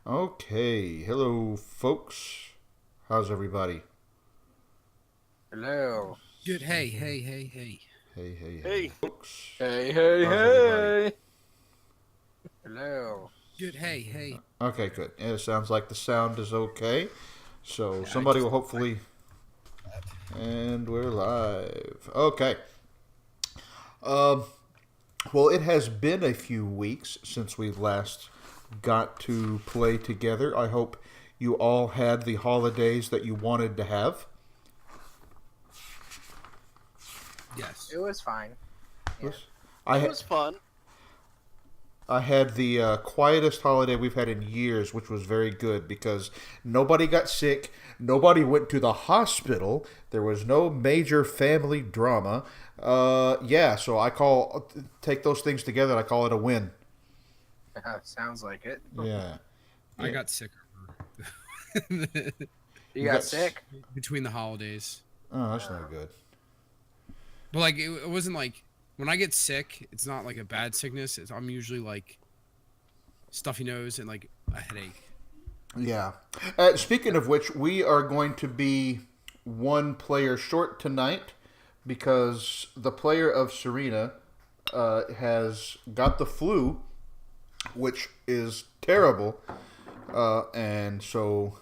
Okay, hello folks. How's everybody? Hello. Good. Hey. Hey, Hey, folks. Hey, hey, How's everybody? hey. Hello. Good. Hey. Okay, good. Yeah, it sounds like the sound is okay. So Yeah, I somebody just will hopefully. And we're live. Okay. Um. Well, it has been a few weeks since we last got to play together. I hope you all had the holidays that you wanted to have. yes. It was fine. Yeah. Yes. I it ha- was fun. I had the quietest holiday we've had in years, which was very good because nobody got sick, nobody went to the hospital, there was no major family drama. Yeah, so take those things together, and I call it a win. Sounds like it. Yeah, I yeah. got sick You You got got sick? between the holidays, Oh, that's Oh. not good. but like it wasn't like when I get sick, it's not like a bad sickness. I'm usually like stuffy nose and like a headache. Yeah. Speaking of which, we are going to be one player short tonight because the player of Serena has got the flu, which is terrible. And so,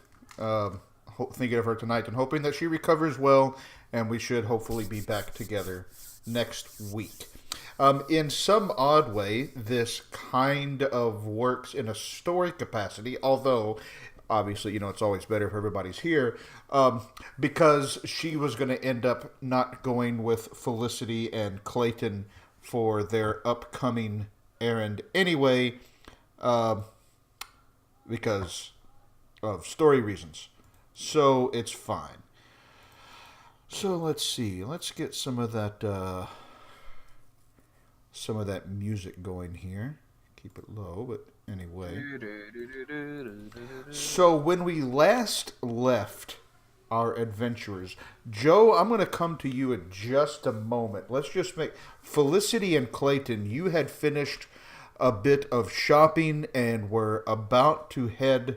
thinking of her tonight and hoping that she recovers well, and we should hopefully be back together next week. In some odd way, this kind of works in a story capacity, although obviously, it's always better if everybody's here, because she was going to end up not going with Felicity and Clayton for their upcoming errand anyway, uh, because of story reasons. So it's fine. So let's see. Let's get some of that music going here. Keep it low, but anyway. So when we last left our adventurers, Joe, I'm going to come to you in just a moment. Let's just make Felicity and Clayton. You had finished a bit of shopping and were about to head.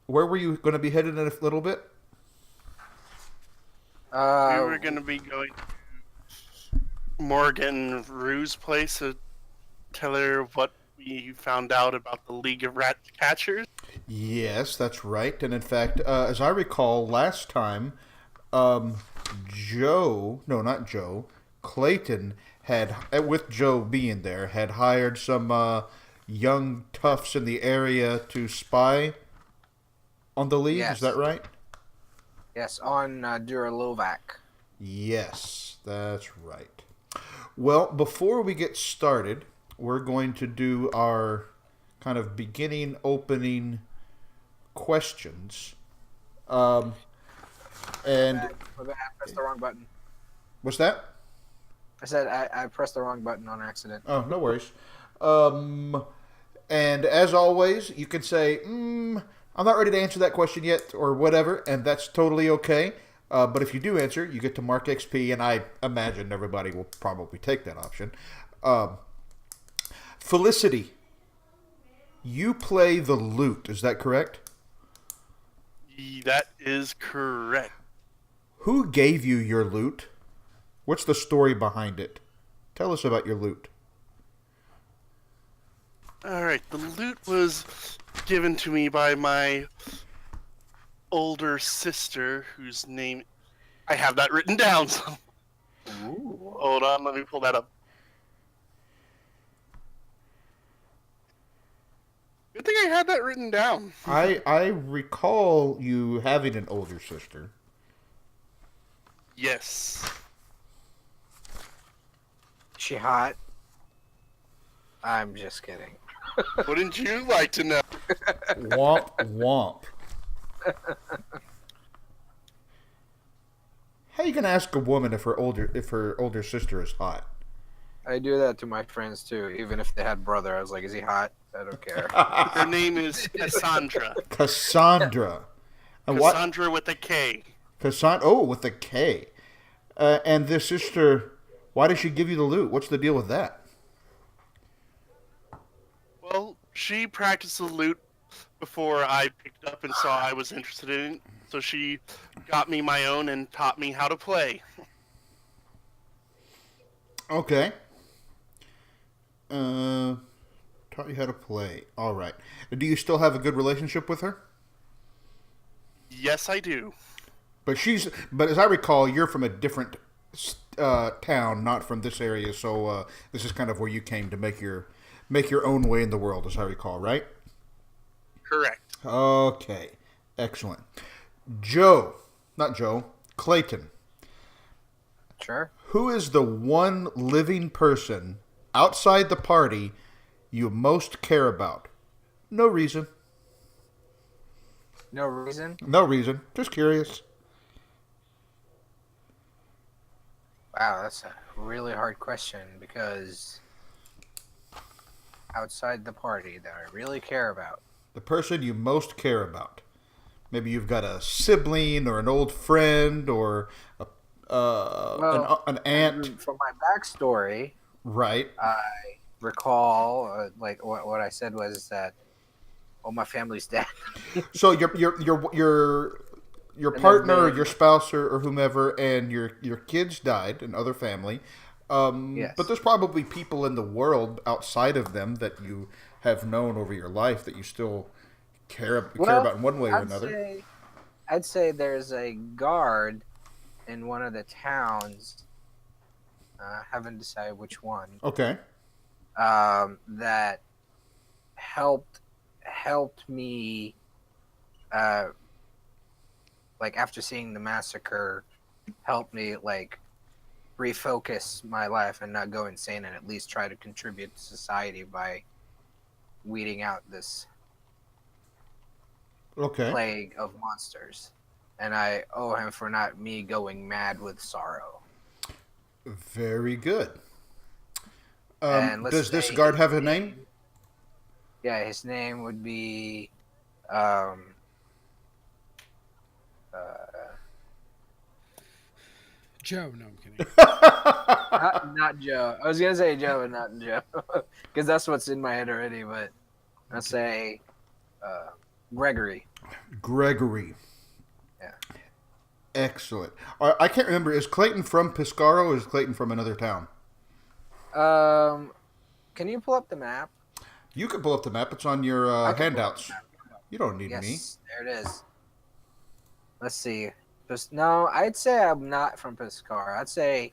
Where were you going to be headed in a little bit? We Uh, were going to be going to Morgan Rue's place to tell her what we found out about the League of Rat Catchers. Yes, that's right. And in fact, as I recall, last time, um, Joe, no, not Joe, Clayton with Joe being there, had hired some young toughs in the area to spy on the league. Is that yes. right? Yes, on Duralovac. Yes, that's right. Well, before we get started, we're going to do our kind of beginning opening questions. Um, and My bad, I pressed the wrong button. what's that? I said I pressed the wrong button on accident. Oh, no worries. Um, and as always, you can say, I'm not ready to answer that question yet, or whatever, and that's totally okay. But if you do answer, you get to mark XP, and I imagine everybody will probably take that option. Um, Felicity, you play the lute, is that correct? That is correct. Who gave you your lute? What's the story behind it? Tell us about your lute. Alright, the loot was given to me by my older sister, whose name... I have that written down. So Ooh. hold on, let me pull that up. Good thing I had that written down. I recall you having an older sister. Yes. She hot? I'm just kidding. Wouldn't you like to know? Womp womp. How you gonna ask a woman if her older sister is hot? I do that to my friends too, even if they had brother. I was like, is he hot? I don't care. Her name is Cassandra. Cassandra. And what? Cassandra with a K. Cassandra. Oh, with a K. And this sister. Why did she give you the loot? What's the deal with that? Well, she practiced the lute before I picked up and saw I was interested in it. So she got me my own and taught me how to play. Okay. Taught you how to play. All right. Do you still have a good relationship with her? Yes, I do. But as I recall, you're from a different town, not from this area. So this is kind of where you came to make your own way in the world, as I recall, right? Correct. Okay. Excellent. Clayton. Sure. Who is the one living person outside the party you most care about? No reason. No reason? No reason. Just curious. Wow, that's a really hard question because outside the party that I really care about. The person you most care about. Maybe you've got a sibling or an old friend or an aunt. For my backstory, Right. I recall like what I said was that my family's dead. So your partner or your spouse or whomever and your kids died and other family. Yes. But there's probably people in the world outside of them that you have known over your life that you still care about in one way or another. I'd say there's a guard in one of the towns. Haven't decided which one. Okay. That helped me. Like after seeing the massacre, helped me like refocus my life and not go insane, and at least try to contribute to society by weeding out this plague of monsters. And I owe him for not me going mad with sorrow. Very good. And Does this guard have a name? Yeah, his name would be Joe. No, I'm kidding. not Joe. I was gonna say Joe, but not Joe, because that's what's in my head already. But I'll say Gregory. Gregory. Yeah. Excellent. I can't remember. Is Clayton from Piscaro or is Clayton from another town? Can you pull up the map? You can pull up the map. It's on your handouts. You don't need me. Yes, there it is. Let's see. No, I'd say I'm not from Piscaro. I'd say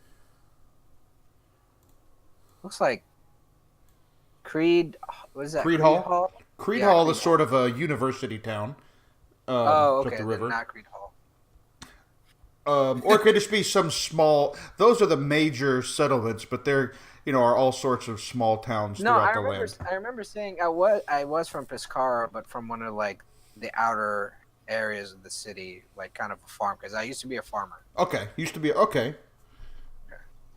looks like Creed. What is that? Creed Hall? Creed Hall is sort of a university town. Okay. Up the river. Not Creed Hall. Or it could just be some small. Those are the major settlements, but there, are all sorts of small towns throughout the land. I remember saying I was from Piscaro, but from one of like the outer areas of the city, like kind of a farm, because I used to be a farmer. Okay, okay.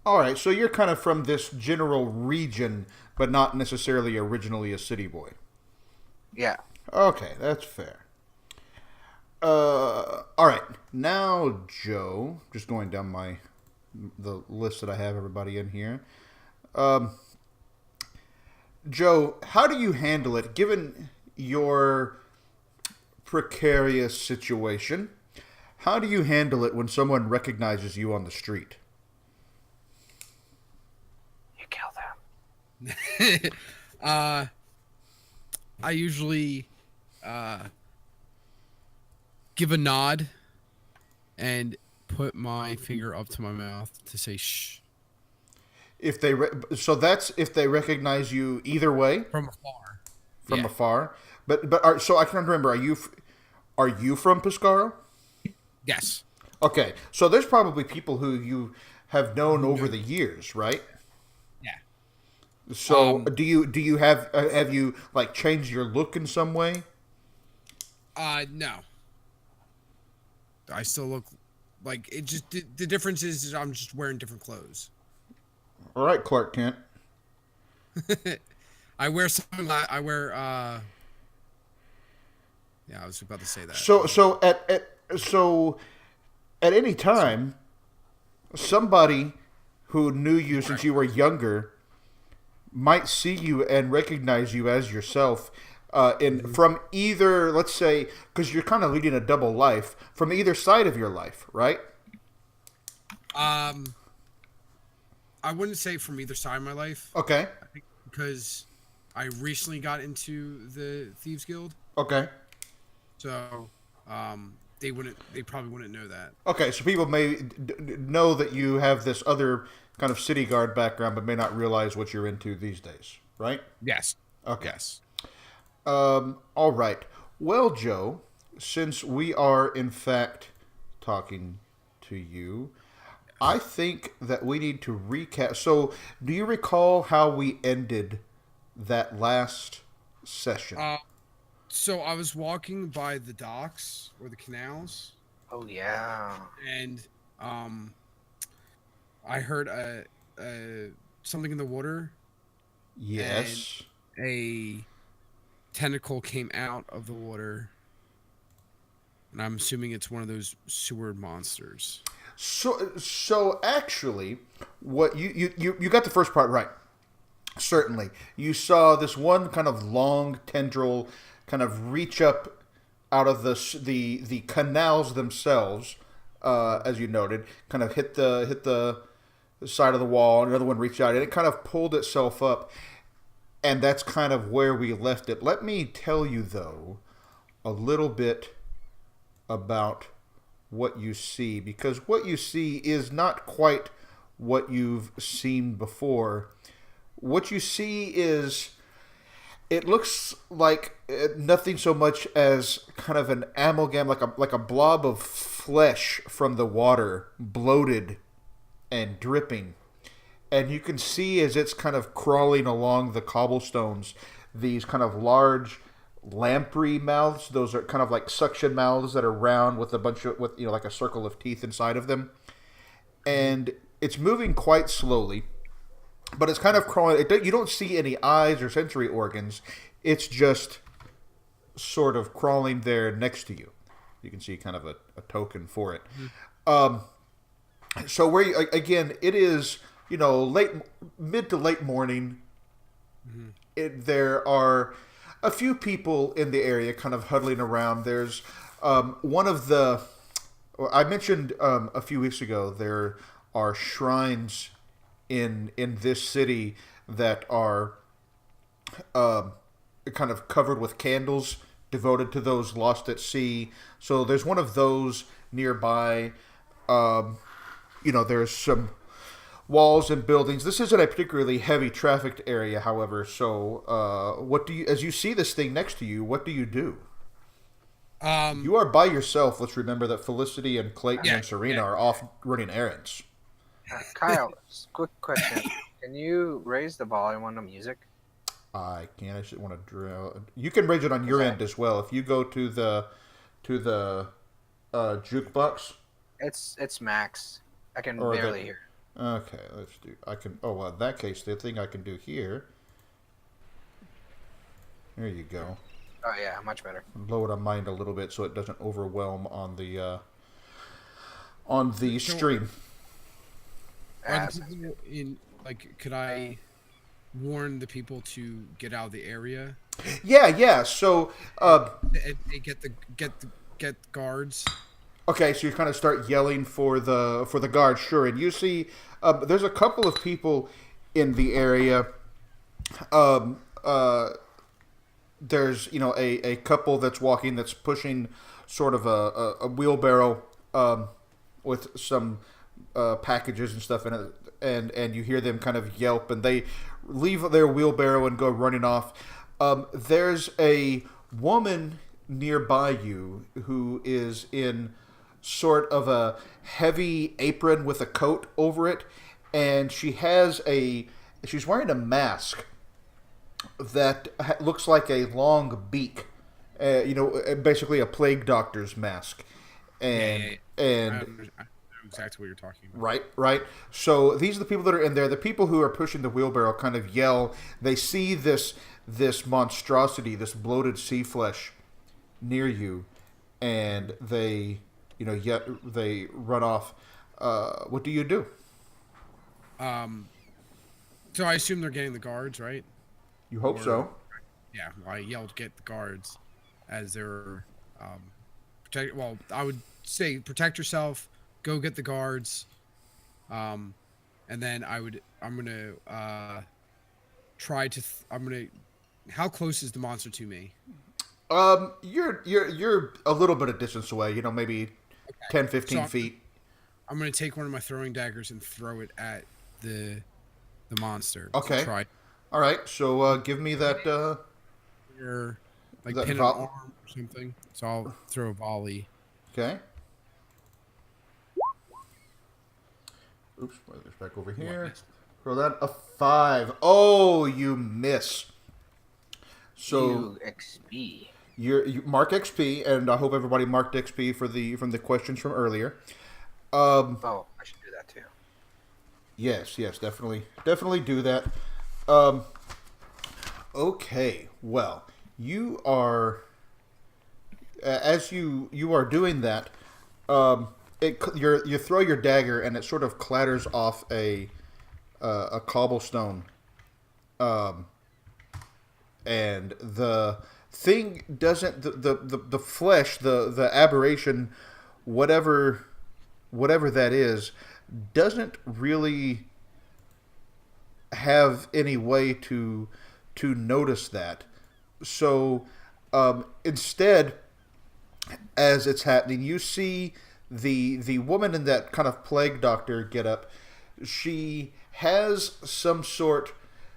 All right, so you're kind of from this general region, but not necessarily originally a city boy. Yeah. Okay, that's fair. All right, now Joe, just going down the list that I have everybody in here. Joe, how do you handle it, given your precarious situation? How do you handle it when someone recognizes you on the street? You kill them. I usually give a nod and put my finger up to my mouth to say shh. If they that's if they recognize you either way From afar. Afar. But so I can't remember. Are you from Piscaro? Yes. Okay, so there's probably people who you have known over the years, right? Yeah. So do you have you like changed your look in some way? No. I still look like it. Just the difference is I'm just wearing different clothes. All right, Clark Kent. I wear something. I wear. Yeah, I was about to say that. So at any time, somebody who knew you since you were younger might see you and recognize you as yourself. from either, let's say, because you're kind of leading a double life, from either side of your life, right? I wouldn't say from either side of my life. Okay. I think because I recently got into the Thieves Guild, Okay. so they probably wouldn't know that. Okay, so people may know that you have this other kind of city guard background, but may not realize what you're into these days, right? Yes. Okay. Yes. All right. Well, Joe, since we are in fact talking to you, I think that we need to recap. So, do you recall how we ended that last session? So I was walking by the docks or the canals, Oh yeah. and I heard something in the water. Yes. A tentacle came out of the water, and I'm assuming it's one of those sewer monsters. So actually, what you got the first part right. Certainly, you saw this one kind of long tendril kind of reach up out of the canals themselves, as you noted, kind of hit the side of the wall. Another one reached out, and it kind of pulled itself up, and that's kind of where we left it. Let me tell you though a little bit about what you see, because what you see is not quite what you've seen before. What you see is, it looks like nothing so much as kind of an amalgam, like a blob of flesh from the water, bloated and dripping. And you can see as it's kind of crawling along the cobblestones, these kind of large lamprey mouths. Those are kind of like suction mouths that are round with a bunch of, like a circle of teeth inside of them. And it's moving quite slowly, but it's kind of crawling. You don't see any eyes or sensory organs. It's just sort of crawling there next to you. You can see kind of a token for it. So where you, again, it is, mid to late morning. There are a few people in the area kind of huddling around. There's one of the, I mentioned a few weeks ago, there are shrines in this city that are kind of covered with candles devoted to those lost at sea. So there's one of those nearby. There's some walls and buildings. This isn't a particularly heavy trafficked area, however. So, as you see this thing next to you, what do you do? You are by yourself. Let's remember that Felicity and Clayton and Serena are off running errands. Kyle, quick question. Can you raise the volume on the music? I can't. I just want to drill. You can raise it on your end as well. If you go to the jukebox. It's max. I can barely hear. Okay, let's do. I can. Oh, well, in that case, the thing I can do here. There you go. Oh yeah, much better. Lower the mind a little bit so it doesn't overwhelm on the stream. Are the people could I warn the people to get out of the area? Yeah. So they get guards. Okay, so you kind of start yelling for the guards, sure, and you see there's a couple of people in the area. There's a couple that's walking, that's pushing sort of a wheelbarrow with some packages and stuff in it, and you hear them kind of yelp, and they leave their wheelbarrow and go running off. There's a woman nearby you who is in sort of a heavy apron with a coat over it, and she's wearing a mask that looks like a long beak, basically a plague doctor's mask, and I know exactly what you're talking about. Right. So these are the people that are in there. The people who are pushing the wheelbarrow kind of yell. They see this monstrosity, this bloated seaflesh near you, and they they run off. What do you do? So I assume they're getting the guards, right? You hope so. Yeah, I yelled, "Get the guards!" As they were protect. Well, I would say protect yourself. Go get the guards. And then I'm gonna try to. I'm gonna. How close is the monster to me? You're a little bit of distance away. You know, maybe 10, 15 So feet. I'm gonna take one of my throwing daggers and throw it at the monster. Okay. To try. All right. So give me that. Or like That pin an vol- arm or something. So I'll throw a volley. Okay. Oops. Put this back over here. Throw that a 5. Oh, you miss. So You XP. you mark XP, and I hope everybody marked XP from the questions from earlier. Oh, I should do that too. Yes, definitely do that. Okay, well, you are as you are doing that. You throw your dagger and it sort of clatters off a cobblestone, and the thing doesn't the flesh the aberration whatever that is doesn't really have any way to notice that. So instead, as it's happening, you see the woman in that kind of plague doctor getup. She has some sort.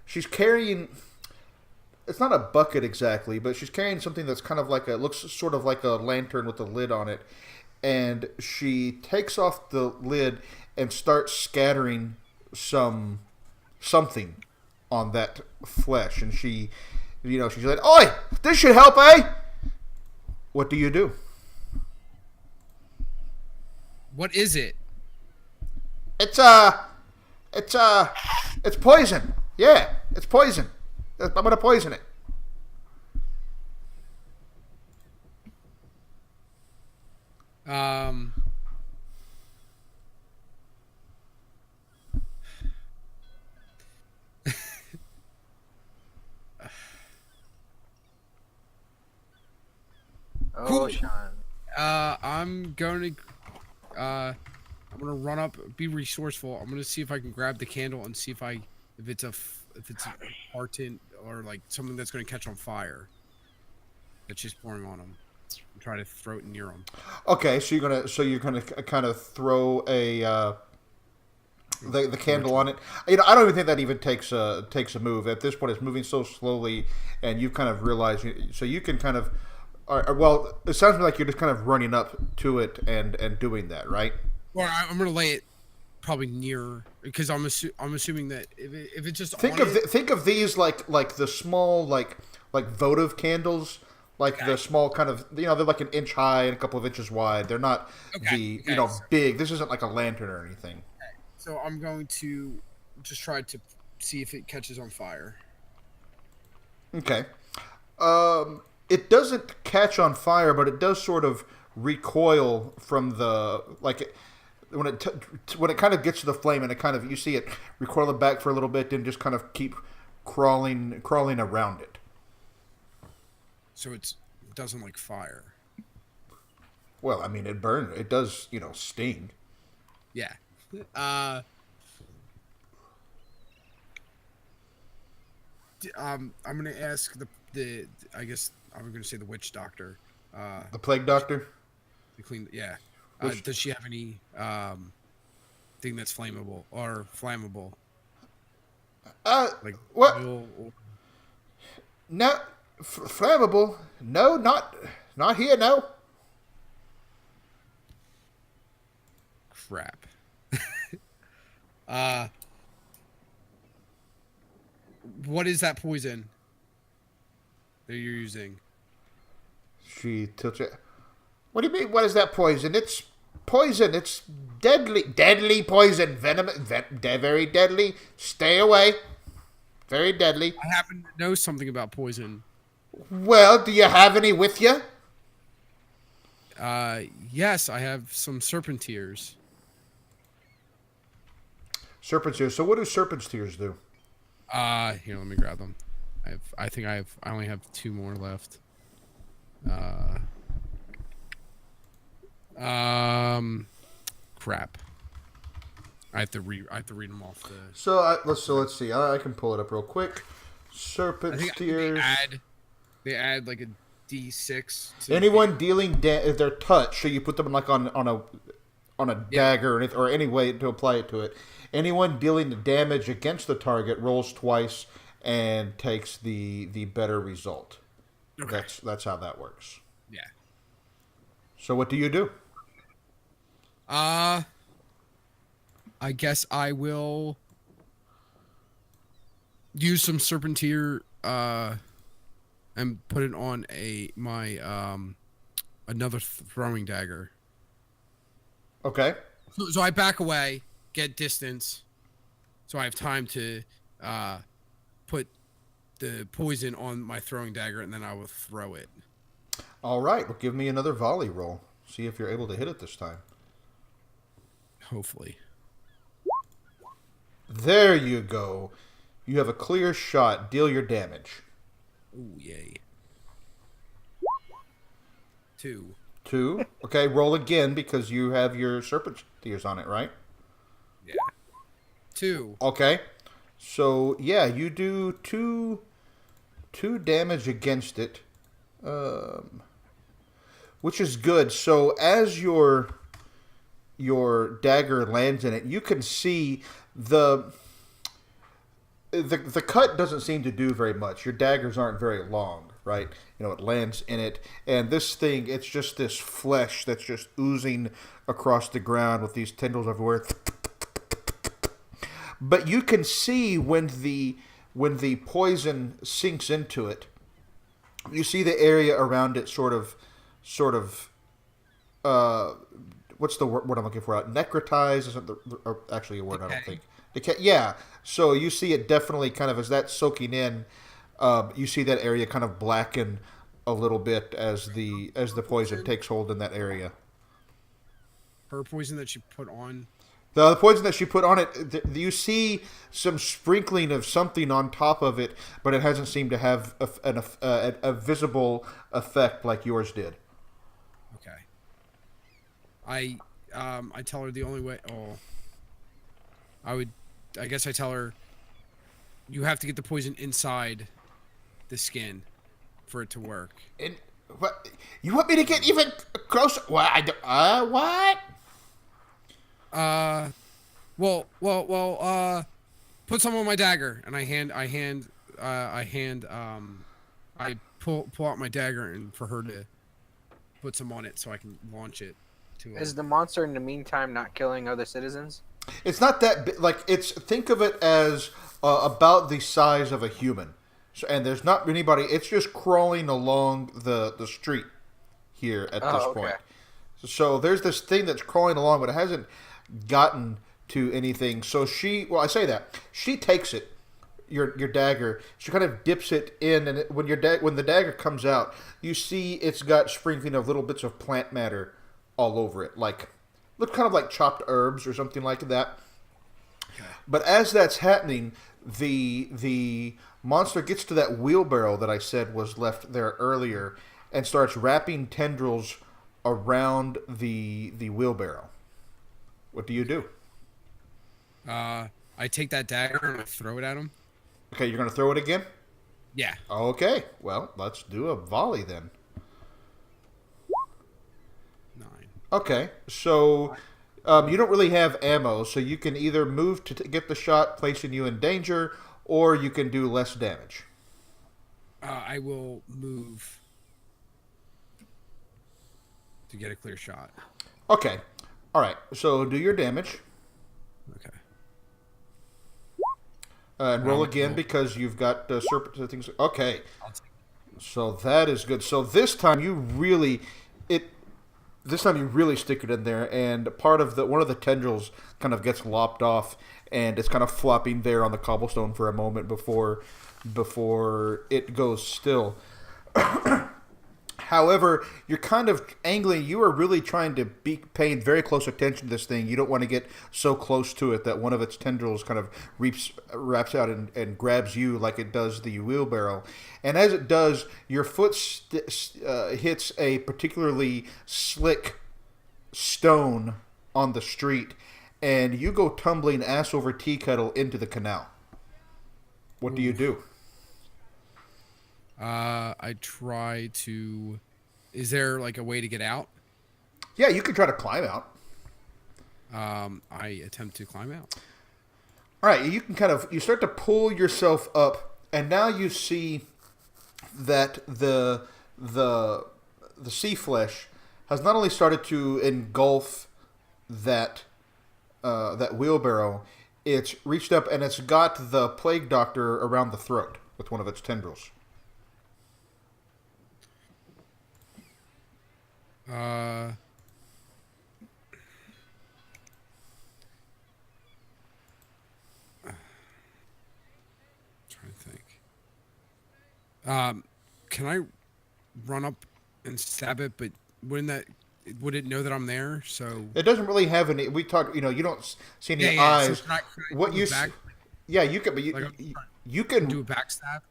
She's carrying. It's not a bucket exactly, but she's carrying something that's kind of like looks sort of like a lantern with a lid on it. And she takes off the lid and starts scattering something on that flesh. And she's like, "Oi, this should help, eh?" What do you do? What is it? It's poison. Yeah, it's poison. I'm gonna poison it. Um. Oh, Cool. Sean. I'm going to. I'm gonna run up, be resourceful. I'm gonna see if I can grab the candle and see if it's a partant or like something that's gonna catch on fire. That's just pouring on them. I'm trying to throw it near them. Okay, so you're gonna kind of throw the candle on it. You know, I don't even think that even takes a move. At this point, it's moving so slowly, and you kind of realize. So you can kind of. Well, it sounds to me like you're just kind of running up to it and doing that, right? Or I'm gonna lay it probably near because I'm assuming that if it's just Think of these like the small like votive candles, like the small kind of they're like an inch high and a couple of inches wide. They're not big. This isn't like a lantern or anything. So I'm going to just try to see if it catches on fire. Okay. It doesn't catch on fire, but it does sort of recoil from the when it kind of gets to the flame, and it kind of you see it recoil it back for a little bit, and just kind of keep crawling around it. So it doesn't like fire. Well, I mean, it burns. It does, sting. Yeah. I'm gonna ask the I guess I'm gonna say the witch doctor. The plague doctor. To clean. Yeah. Which- Does she have any thing that's flammable or flammable? Like What? oil or... No, flammable? No, not here. No. Crap. What is that poison that you're using? She tilts it. What do you mean? What is that poison? It's poison. It's deadly poison. Very deadly. Stay away. Very deadly. I happen to know something about poison. Well, do you have any with you? Yes, I have some serpent tears. Serpent's tears. So what do serpent's tears do? Here, let me grab them. I only have 2 more left. Crap. I have to read them off the. Let's see. I can pull it up real quick. Serpent I think steers. they add like a D6. Anyone dealing their touch, so you put them like on a dagger or any way to apply it to it. Anyone dealing the damage against the target rolls twice and takes the better result. Okay. That's how that works. Yeah. So what do you do? I guess I will use some serpenteer and put it on my another throwing dagger. Okay. So I back away, get distance, so I have time to put the poison on my throwing dagger, and then I will throw it. All right. Well, give me another volley roll. See if you're able to hit it this time. Hopefully. There you go. You have a clear shot. Deal your damage. Oh, yay. 2. 2. Okay, roll again because you have your serpent steers on it, right? Yeah. 2. Okay. So, yeah, you do 2 damage against it. Which is good. So, as your dagger lands in it, you can see the cut doesn't seem to do very much. Your daggers aren't very long, right? It lands in it, and this thing, it's just this flesh that's just oozing across the ground with these tendrils everywhere. But you can see when the poison sinks into it, you see the area around it sort of what's the word I'm looking for? Necrotize isn't actually a word, I don't think. Yeah. So you see it definitely kind of as that's soaking in. You see that area kind of blacken a little bit as the poison takes hold in that area. Her poison that she put on. The poison that she put on it, you see some sprinkling of something on top of it, but it hasn't seemed to have a visible effect like yours did. Okay. I tell her the only way. I guess I tell her you have to get the poison inside the skin for it to work. What? You want me to get even closer? What? What? Put some on my dagger, and I pull out my dagger and for her to put some on it so I can launch it to her. Is the monster in the meantime not killing other citizens? It's not that like think of it as about the size of a human. So, and there's not anybody. It's just crawling along the street here at this point. So there's this thing that's crawling along, but it hasn't gotten to anything. So I say that she takes it, your dagger. She kind of dips it in, and when the dagger comes out, you see it's got sprinkling of little bits of plant matter all over it, look kind of like chopped herbs or something like that. Okay. But as that's happening, the monster gets to that wheelbarrow that I said was left there earlier and starts wrapping tendrils around the wheelbarrow. What do you do? I take that dagger and I throw it at him. Okay, you're going to throw it again? Yeah. Okay, well, let's do a volley then. 9. Okay, so you don't really have ammo, so you can either move to get the shot, placing you in danger, or you can do less damage. I will move to get a clear shot. Okay, all right, so do your damage. Okay. And roll again because you've got serpent things. Okay, so that is good. So this time you really stick it in there, and one of the tendrils kind of gets lopped off, and it's kind of flopping there on the cobblestone for a moment before it goes still. However, you're kind of angling. You are really trying to be paying very close attention to this thing. You don't want to get so close to it that one of its tendrils kind of wraps out and grabs you like it does the wheelbarrow. And as it does, your foot hits a particularly slick stone on the street, and you go tumbling ass over tea kettle into the canal. What do you do? I try to. Is there like a way to get out? Yeah, you can try to climb out. I attempt to climb out. All right, you can you start to pull yourself up, and now you see that the seaflesh has not only started to engulf that wheelbarrow, it's reached up and it's got the plague doctor around the throat with one of its tendrils. Trying to think. Can I run up and stab it? But would it know that I'm there? So it doesn't really have any. We talked. You don't see any eyes. So can I what you? Yeah, you can. But you can do a backstab.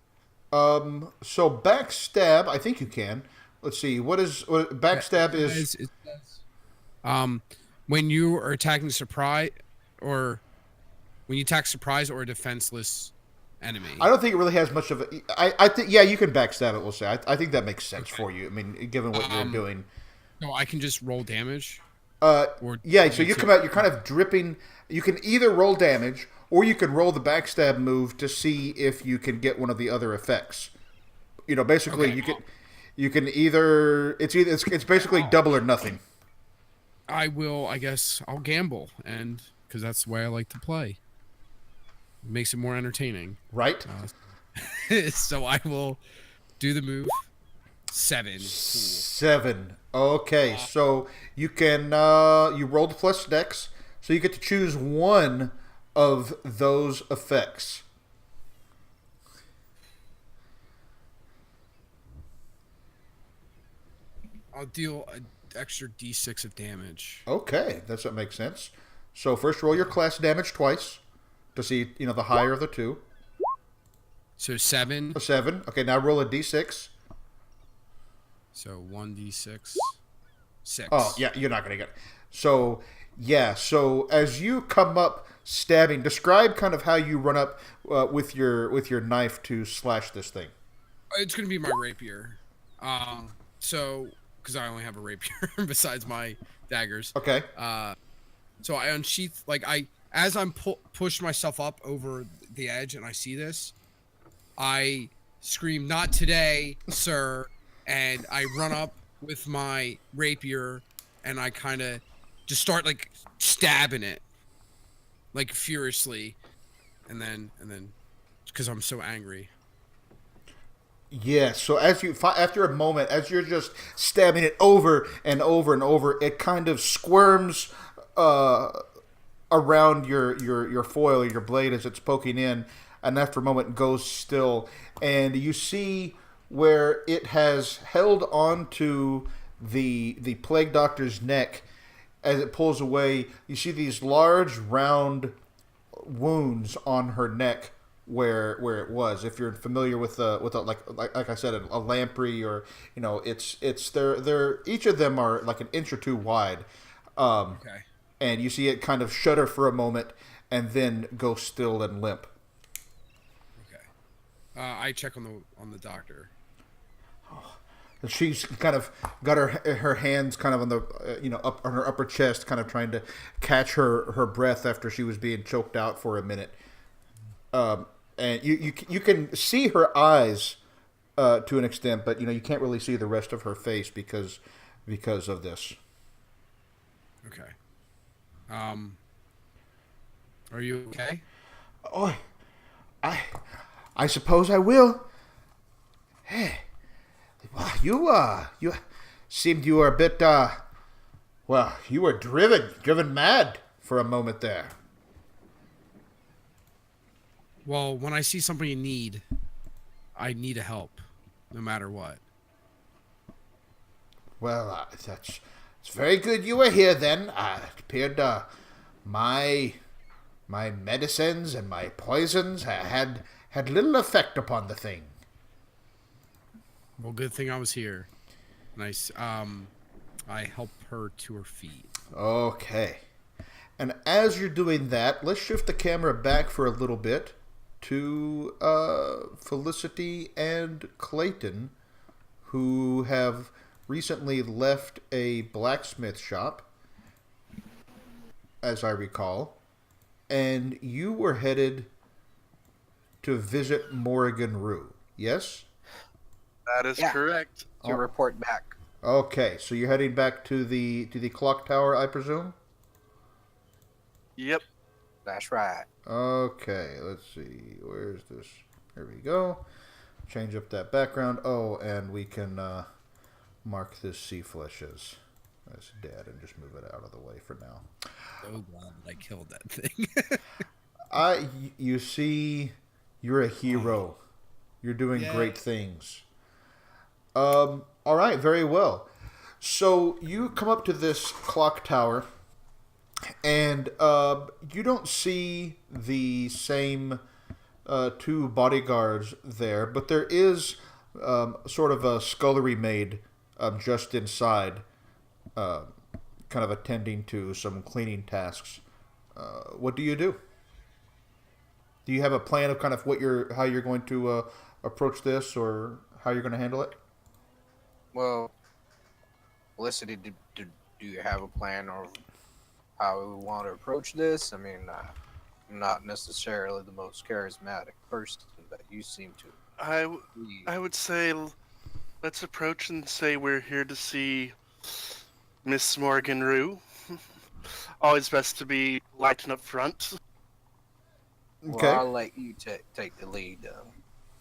So backstab, I think you can. Let's see. What backstab is? It says, when you are attacking surprise, or when you attack surprise or a defenseless enemy. I don't think it really has much of a. I think you can backstab it. We'll say. I think that makes sense for you. I mean, given what you're doing. No, I can just roll damage. So you come out. You're kind of dripping. You can either roll damage or you can roll the backstab move to see if you can get one of the other effects. Basically, you can either it's basically double or nothing. I guess I'll gamble, and because that's the way I like to play. It makes it more entertaining, right? So I will do the move. 7. 7. Okay, so you can you rolled plus dex, so you get to choose one of those effects. I'll deal an extra d6 of damage. Okay, that's what makes sense. So first roll your class damage twice to see, the higher of the two. So 7. A 7. Okay, now roll a d6. So 1d6. 6. Oh, yeah, you're not going to get it. So, yeah, so as you come up stabbing, describe kind of how you run up with your knife to slash this thing. It's going to be my rapier. So, because I only have a rapier besides my daggers. Okay. So I unsheath, as I'm push myself up over the edge and I see this, I scream, "Not today, sir." And I run up with my rapier and I kind of just start stabbing it furiously. And then because I'm so angry. Yeah, so after a moment, as you're just stabbing it over and over and over, it kind of squirms around your foil or your blade as it's poking in, and after a moment goes still, and you see where it has held on to the plague doctor's neck as it pulls away. You see these large round wounds on her neck where it was. If you're familiar with like I said, a lamprey, or it's they're each of them are like an inch or two wide. Okay. And you see it kind of shudder for a moment and then go still and limp. Okay. I check on the doctor. And she's kind of got her hands kind of on the up on her upper chest, kind of trying to catch her breath after she was being choked out for a minute. And you can see her eyes to an extent, but you can't really see the rest of her face because of this. Okay. Are you okay? Oh, I suppose I will. Hey, wow, you seemed you were a bit you were driven mad for a moment there. Well, when I see somebody in need, I need a help, no matter what. Well, it's very good you were here then. It appeared my medicines and my poisons had little effect upon the thing. Well, good thing I was here. Nice. I help her to her feet. Okay. And as you're doing that, let's shift the camera back for a little bit to Felicity and Clayton, who have recently left a blacksmith shop, as I recall, and you were headed to visit Morrigan Rue, yes? That is Yeah. correct. To report back. Okay, so you're heading back to the clock tower, I presume? Yep. That's right. Okay, let's see. Where's this? Here we go. Change up that background. Oh, and we can mark this seaflesh as dead and just move it out of the way for now. So glad I killed that thing. You see, you're a hero. You're doing Yay. great things. All right, very well. So you come up to this clock tower, and you don't see the same two bodyguards there, but there is sort of a scullery maid just inside, kind of attending to some cleaning tasks. What do you do? Do you have a plan of kind of how you're going to approach this, or how you're going to handle it? Well, Felicity, do you have a plan of how we want to approach this? I mean, I'm not necessarily the most charismatic person, but you seem to. I would say let's approach and say we're here to see Miss Morgan Rue. Always best to be light and up front. Okay. Well, I'll let you take the lead.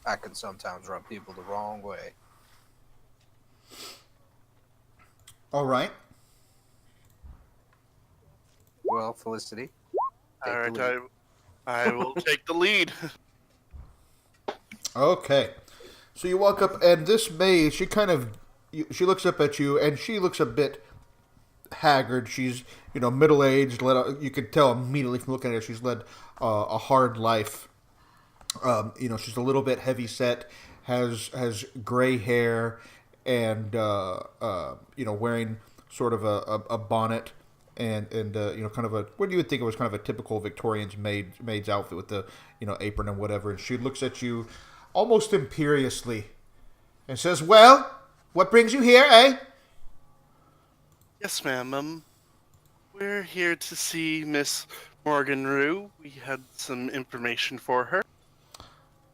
I can sometimes rub people the wrong way. All right. Well, Felicity. take All the right, lead. I will take the lead. Okay. So you walk up, and this maid, she looks up at you, and she looks a bit haggard. She's, middle-aged. You can tell immediately from looking at her she's led a hard life. She's a little bit heavy-set, has gray hair, and, wearing sort of a bonnet and kind of what you would think it was kind of a typical Victorian maid's outfit with the, apron and whatever. And she looks at you almost imperiously and says, "Well, what brings you here, eh?" Yes, ma'am. We're here to see Miss Morgan Rue. We had some information for her.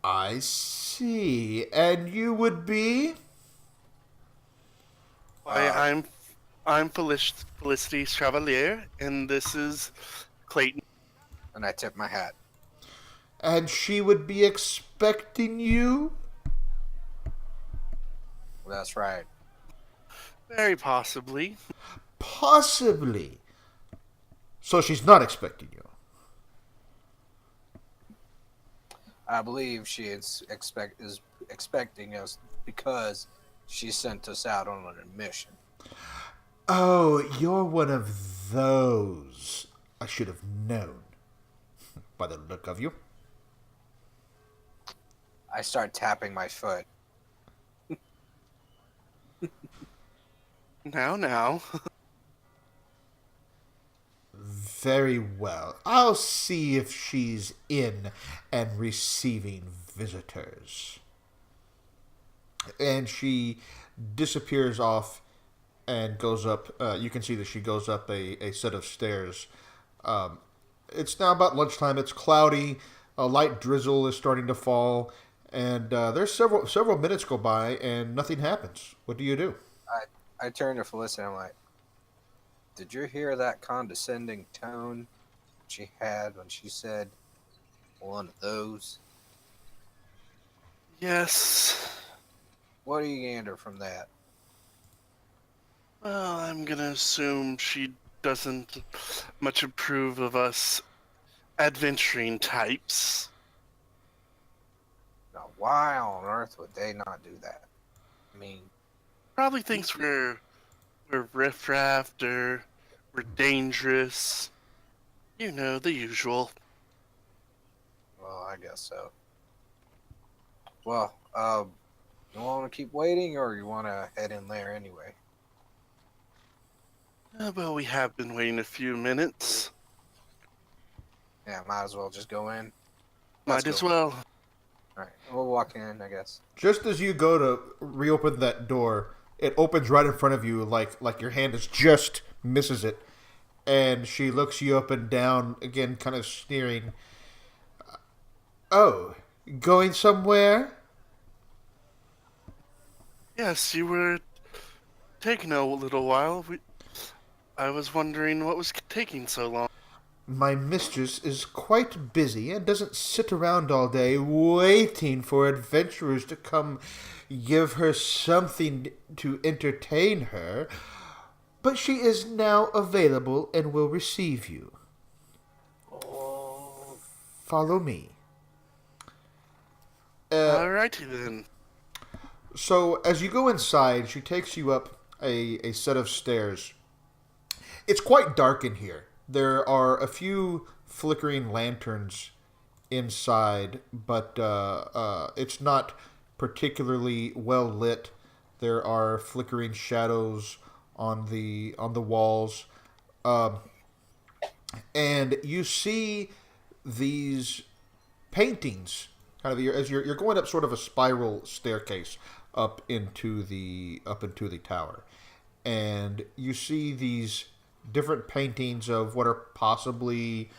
I see. And you would be? I'm Felicity Chevalier, and this is Clayton. And I tip my hat. And she would be expecting you? That's right. Very possibly. Possibly. So she's not expecting you. I believe she is expecting us because she sent us out on an mission. Oh, you're one of those. I should have known. By the look of you. I start tapping my foot. Now. Very well. I'll see if she's in and receiving visitors. And she disappears off and goes up. You can see that she goes up a set of stairs. It's now about lunchtime. It's cloudy. A light drizzle is starting to fall. And there's several minutes go by and nothing happens. What do you do? I turn to Felicity and I'm like, did you hear that condescending tone she had when she said one of those? Yes. What do you gander from that? Well, I'm gonna assume she doesn't much approve of us adventuring types. Now, why on earth would they not do that? I mean, Probably thinks we're we're riffraff, or we're dangerous. You know, the usual. Well, I guess so. Well, you want to keep waiting, or you want to head in there anyway? Well, we have been waiting a few minutes. Yeah, might as well just go in. Might as well. All right, we'll walk in, I guess. Just as you go to reopen that door, it opens right in front of you, like your hand is just misses it, and she looks you up and down again, kind of sneering. Oh, going somewhere? Yes, you were taking a little while. I was wondering what was taking so long. My mistress is quite busy and doesn't sit around all day waiting for adventurers to come give her something to entertain her, but she is now available and will receive you. Oh. Follow me. Alrighty then. So as you go inside, she takes you up a set of stairs. It's quite dark in here. There are a few flickering lanterns inside, but it's not particularly well lit. There are flickering shadows on the walls, and you see these paintings. Kind of as you're going up sort of a spiral staircase up into the tower, and you see these different paintings of what are possibly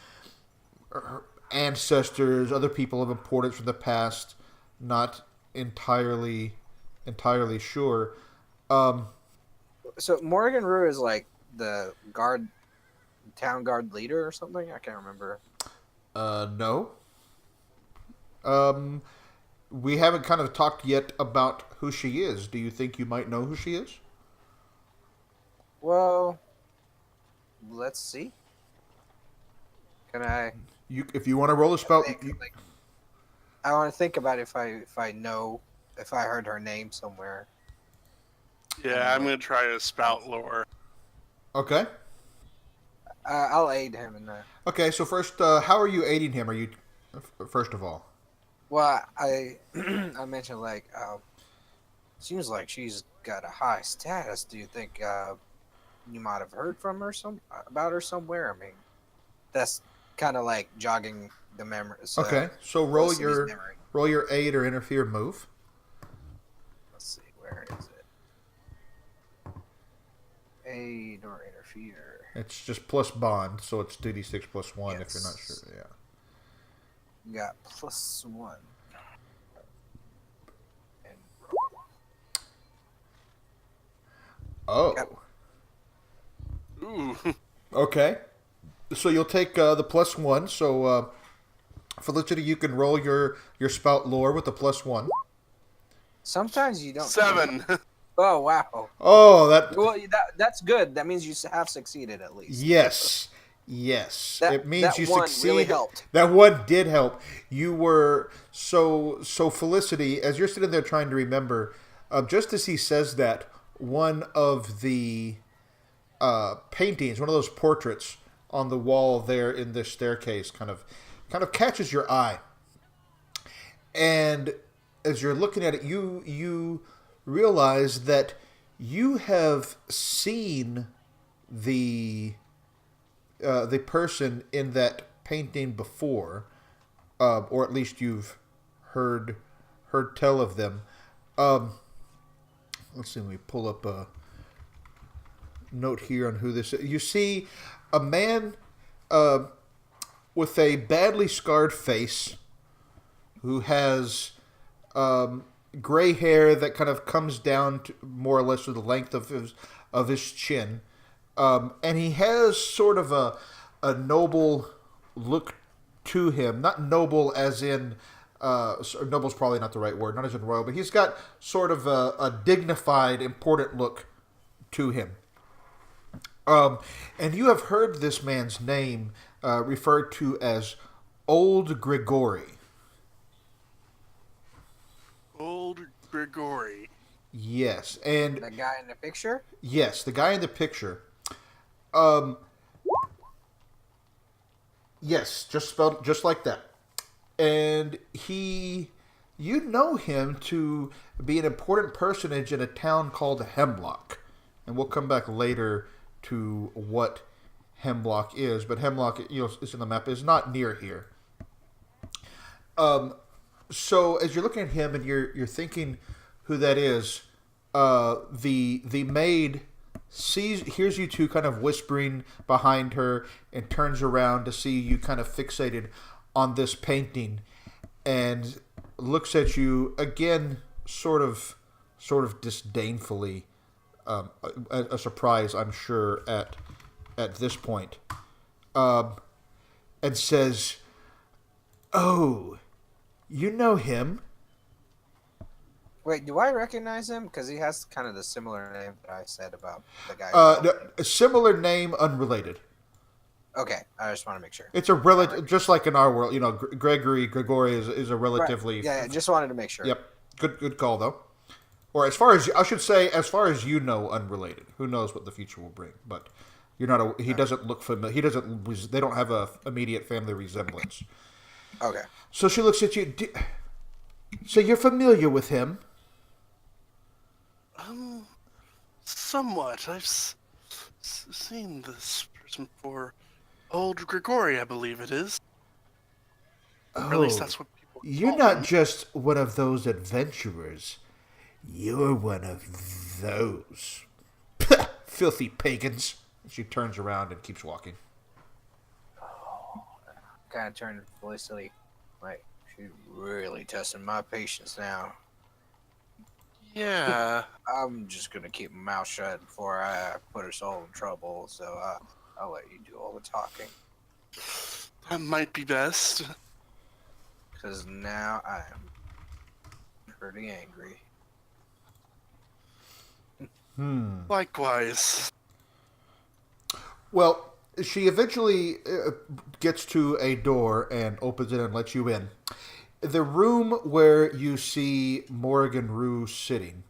ancestors, other people of importance from the past. Not entirely sure. So Morgan Rue is like the town guard leader or something? I can't remember. No. We haven't kind of talked yet about who she is. Do you think you might know who she is? Well, let's see. Can I? If you want to roll a spell, I want to think about if I heard her name somewhere. Yeah, I'm gonna try to spout lore. okay. I'll aid him in that. Okay, so first, how are you aiding him? Are you first of all? Well, I I mentioned like seems like she's got a high status. Do you think you might have heard from her about her somewhere? I mean, that's kind of like jogging the memory. Okay, so roll your aid or interfere move. Let's see, where is it? Aid or interfere. It's just plus bond, so it's 2d6 plus 1 if you're not Yes. sure. Yeah. Got +1. And Oh. Yep. Ooh. Okay. So you'll take the +1. So Felicity, you can roll your spout lore with the +1. sometimes you don't. 7. Oh wow. Oh, that. Well, that's good. That means you have succeeded at least. Yes. It means that you one succeed. really helped. That one did help. You were so Felicity, as you're sitting there trying to remember, just as he says that, one of the paintings, one of those portraits on the wall there in this staircase, kind of catches your eye. And as you're looking at it, you realize that you have seen the person in that painting before, or at least you've heard tell of them. Let's see. Let me pull up a note here on who this is. You see a man with a badly scarred face who has gray hair that kind of comes down to more or less to the length of his chin. And he has sort of a noble look to him. Not noble as in, noble's probably not the right word, not as in royal, but he's got sort of a dignified, important look to him. And you have heard this man's name referred to as Old Grigori. Old Grigori. Yes, and The guy in the picture? yes, the guy in the picture. Um, yes, just spelled just like that. And you know him to be an important personage in a town called Hemlock, and we'll come back later to what Hemlock is. But Hemlock, is in the map, is not near here. So as you're looking at him and you're thinking who that is, the maid hears you two kind of whispering behind her and turns around to see you kind of fixated on this painting and looks at you again, sort of disdainfully. A surprise, I'm sure, at this point, and says, "Oh, you know him." Wait, do I recognize him? Because he has kind of the similar name that I said about the guy. A similar name, unrelated. Okay, I just want to make sure. It's a relative, just like in our world. Gregory is a relatively. Right. Yeah, just wanted to make sure. Yep, good call though. Or as far as I should say, as far as you know, unrelated. Who knows what the future will bring? But you're not. He doesn't look familiar. He doesn't. They don't have a immediate family resemblance. Okay. So she looks at you. So you're familiar with him? Somewhat. I've seen this person before. Old Grigori, I believe it is. Or at least that's what people You're call not him. just one of those adventurers. You're one of those. Filthy pagans. She turns around and keeps walking. Kind of turned Felicity. Like, she's really testing my patience now. Yeah. I'm just going to keep my mouth shut before I put her soul in trouble, so I'll let you do all the talking. That might be best. Because now I am pretty angry. Likewise. Well, she eventually gets to a door and opens it and lets you in. The room where you see Morgan Rue sitting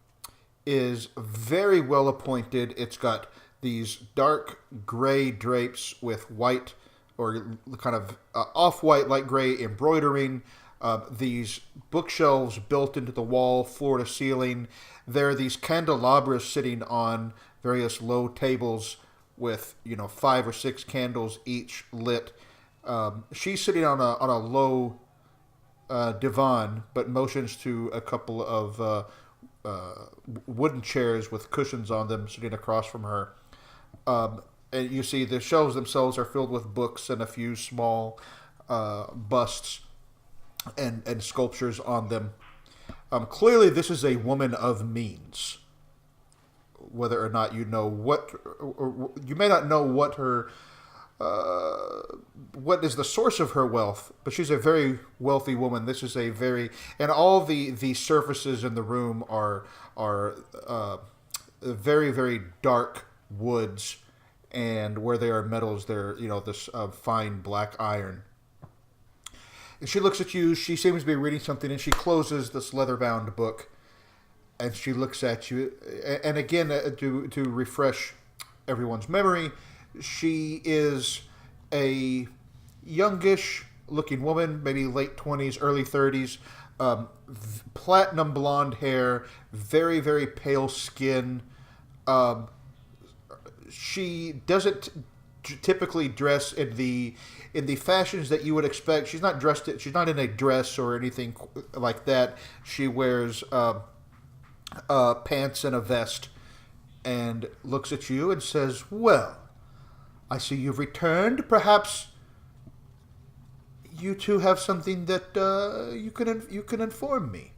is very well appointed. It's got these dark gray drapes with white or kind of off-white, light gray embroidering. These bookshelves built into the wall, floor to ceiling. There are these candelabras sitting on various low tables with 5 or 6 candles each lit. She's sitting on a low divan, but motions to a couple of wooden chairs with cushions on them sitting across from her. And you see the shelves themselves are filled with books and a few small busts and sculptures on them. Clearly, this is a woman of means. Whether or not you know or you may not know what her, what is the source of her wealth, but she's a very wealthy woman. This is and all the surfaces in the room are very, very dark woods, and where there are metals, they're this fine black iron. And she looks at you. She seems to be reading something, and she closes this leather-bound book. And she looks at you, and again, to refresh everyone's memory, she is a youngish-looking woman, maybe late 20s, early 30s, platinum blonde hair, very, very pale skin. She doesn't typically dress in the fashions that you would expect. She's not dressed. She's not in a dress or anything like that. She wears pants and a vest, and looks at you and says, "Well, I see you've returned. Perhaps you two have something that you can inform me."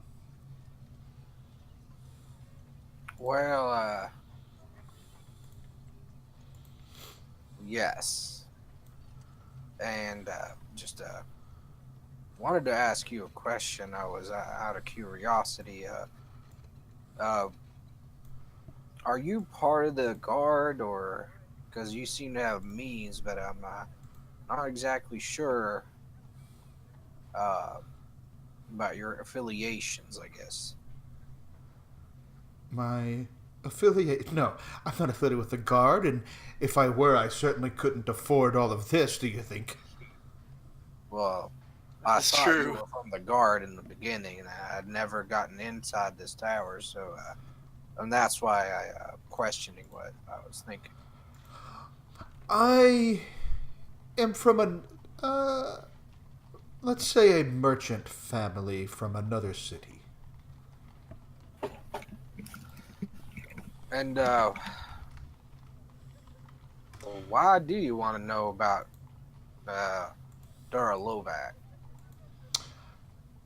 Well, yes. And just wanted to ask you a question. I was out of curiosity. Are you part of the guard, or because you seem to have means, but I'm not exactly sure about your affiliations, I guess. My affiliate? No, I'm not affiliated with the Guard, and if I were, I certainly couldn't afford all of this, do you think? Well, I That's thought you true. were from the guard in the beginning, and I had never gotten inside this tower, so and that's why I questioning what I was thinking. I am from let's say a merchant family from another city. And well, why do you want to know about Dura Lovac?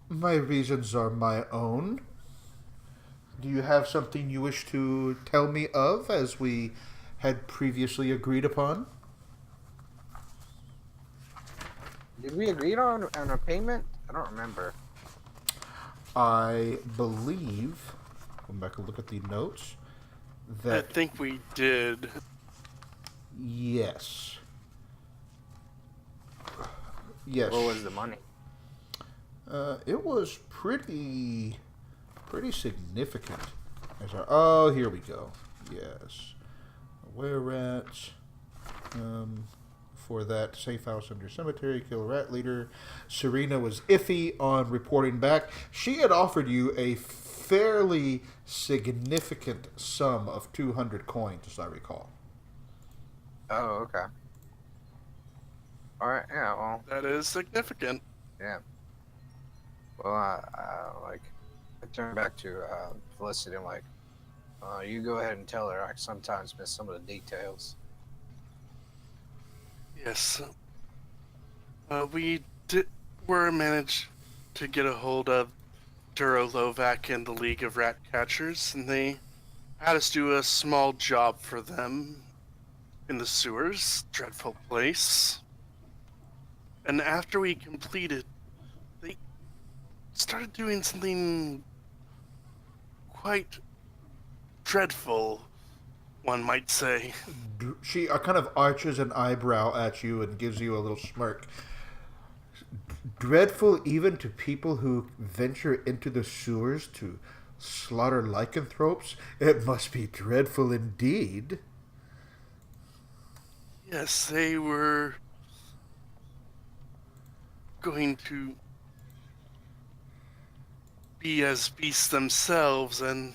My reasons are my own. Do you have something you wish to tell me of, as we had previously agreed upon? Did we agree on a payment? I don't remember. I believe, go back and look at the notes, I that think we did. yes. Yes. What was the money? It was pretty significant. Oh, here we go. Yes. Were rats. For that, safe house under cemetery, kill rat leader. Serena was iffy on reporting back. She had offered you a fairly significant sum of 200 coins, as I recall. Oh, okay. All right. Yeah. Well. That is significant. Yeah. Well, I turn back to Felicity. I'm like, you go ahead and tell her. I sometimes miss some of the details. Yes. We were managed to get a hold of Duro Lovac and the League of Rat Catchers, and they had us do a small job for them in the sewers. Dreadful place. And after we completed, they started doing something quite dreadful, one might say. She kind of arches an eyebrow at you and gives you a little smirk. Dreadful even to people who venture into the sewers to slaughter lycanthropes? It must be dreadful indeed. Yes, they were going to be as beasts themselves, and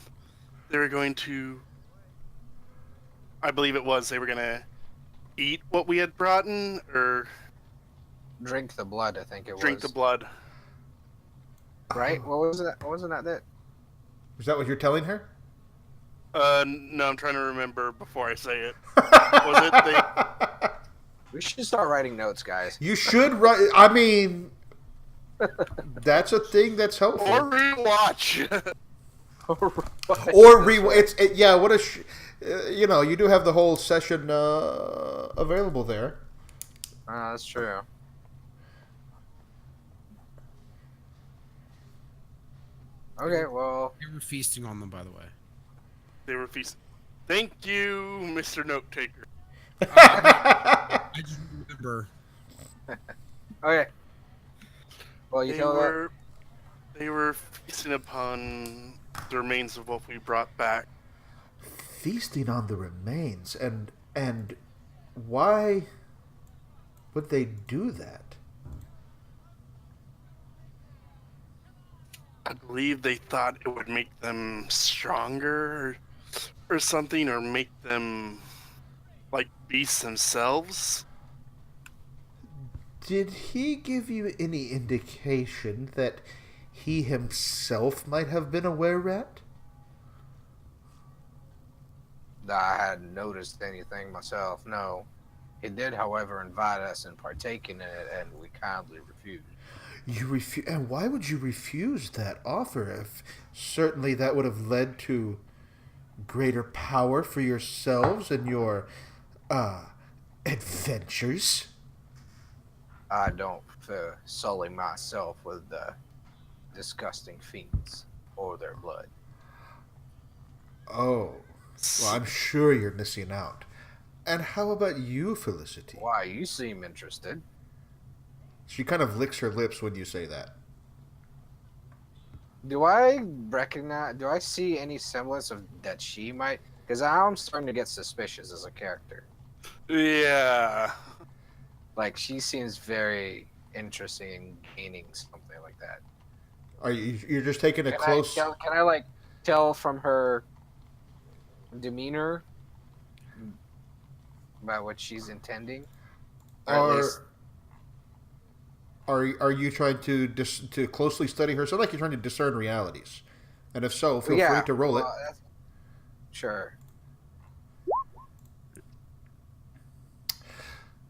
they were going to, I believe it was, they were going to eat what we had brought in, or Drink the blood. I think it drink was. the blood. Right? What was it? Wasn't that? Is that what you're telling her? No, I'm trying to remember before I say it. Was it they... We should start writing notes, guys. You should write. I mean, that's a thing that's helpful. Or rewatch. Or yeah. What a you do have the whole session available there. That's true. Okay, well, We were feasting on them, by the way. They were feasting. Thank you, Mr. Note Taker. I just remember. okay. Well, you They tell that. were, they were feasting upon the remains of what we brought back. Feasting on the remains, and why would they do that? I believe they thought it would make them stronger or something, or make them like beasts themselves. Did he give you any indication that he himself might have been a were-rat? I hadn't noticed anything myself. No, he did, however, invite us and partake in it, and we kindly refused. You refuse, and why would you refuse that offer? If certainly that would have led to greater power for yourselves and your adventures. I don't sully myself with disgusting fiends or their blood. Oh, well, I'm sure you're missing out. And how about you, Felicity? Why, you seem interested. She kind of licks her lips when you say that. Do I recognize? Do I see any semblance of that she might? Because I'm starting to get suspicious as a character. Yeah. Like she seems very interesting in gaining something like that. Are you're just taking a close? Can I like tell from her demeanor about what she's intending? Or at least Are you trying to to closely study her? So like you're trying to discern realities, and if so, feel free to roll it. Sure.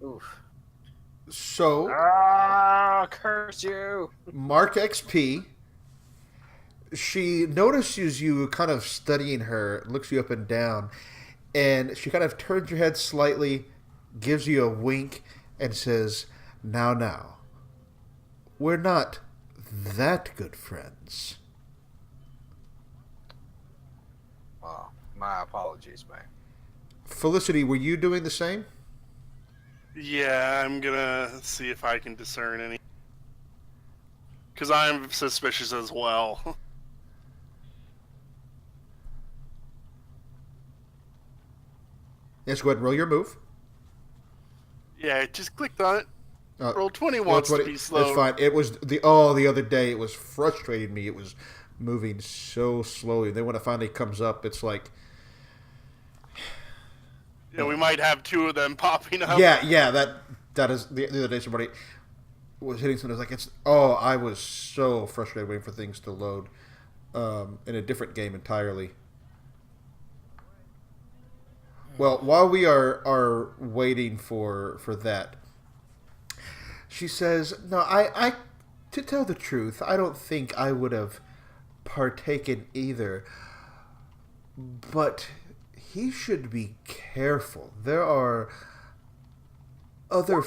Oof. So Curse you! mark XP. She notices you kind of studying her, looks you up and down, and she kind of turns her head slightly, gives you a wink, and says, Now, we're not that good friends." Well, my apologies, man. Felicity, were you doing the same? Yeah, I'm gonna see if I can discern any. Because I'm suspicious as well. Yes, go ahead and roll your move. Yeah, I just clicked on it. Roll 20 Roll wants 20. to be slow. That's fine. It was the other day it was frustrating me. It was moving so slowly. Then when it finally comes up, it's like Yeah, we might have two of them popping up. yeah. That is the other day somebody was hitting something. Like I was so frustrated waiting for things to load in a different game entirely. Well, while we are waiting for that, she says, "No, I to tell the truth, I don't think I would have partaken either. But he should be careful. There are other.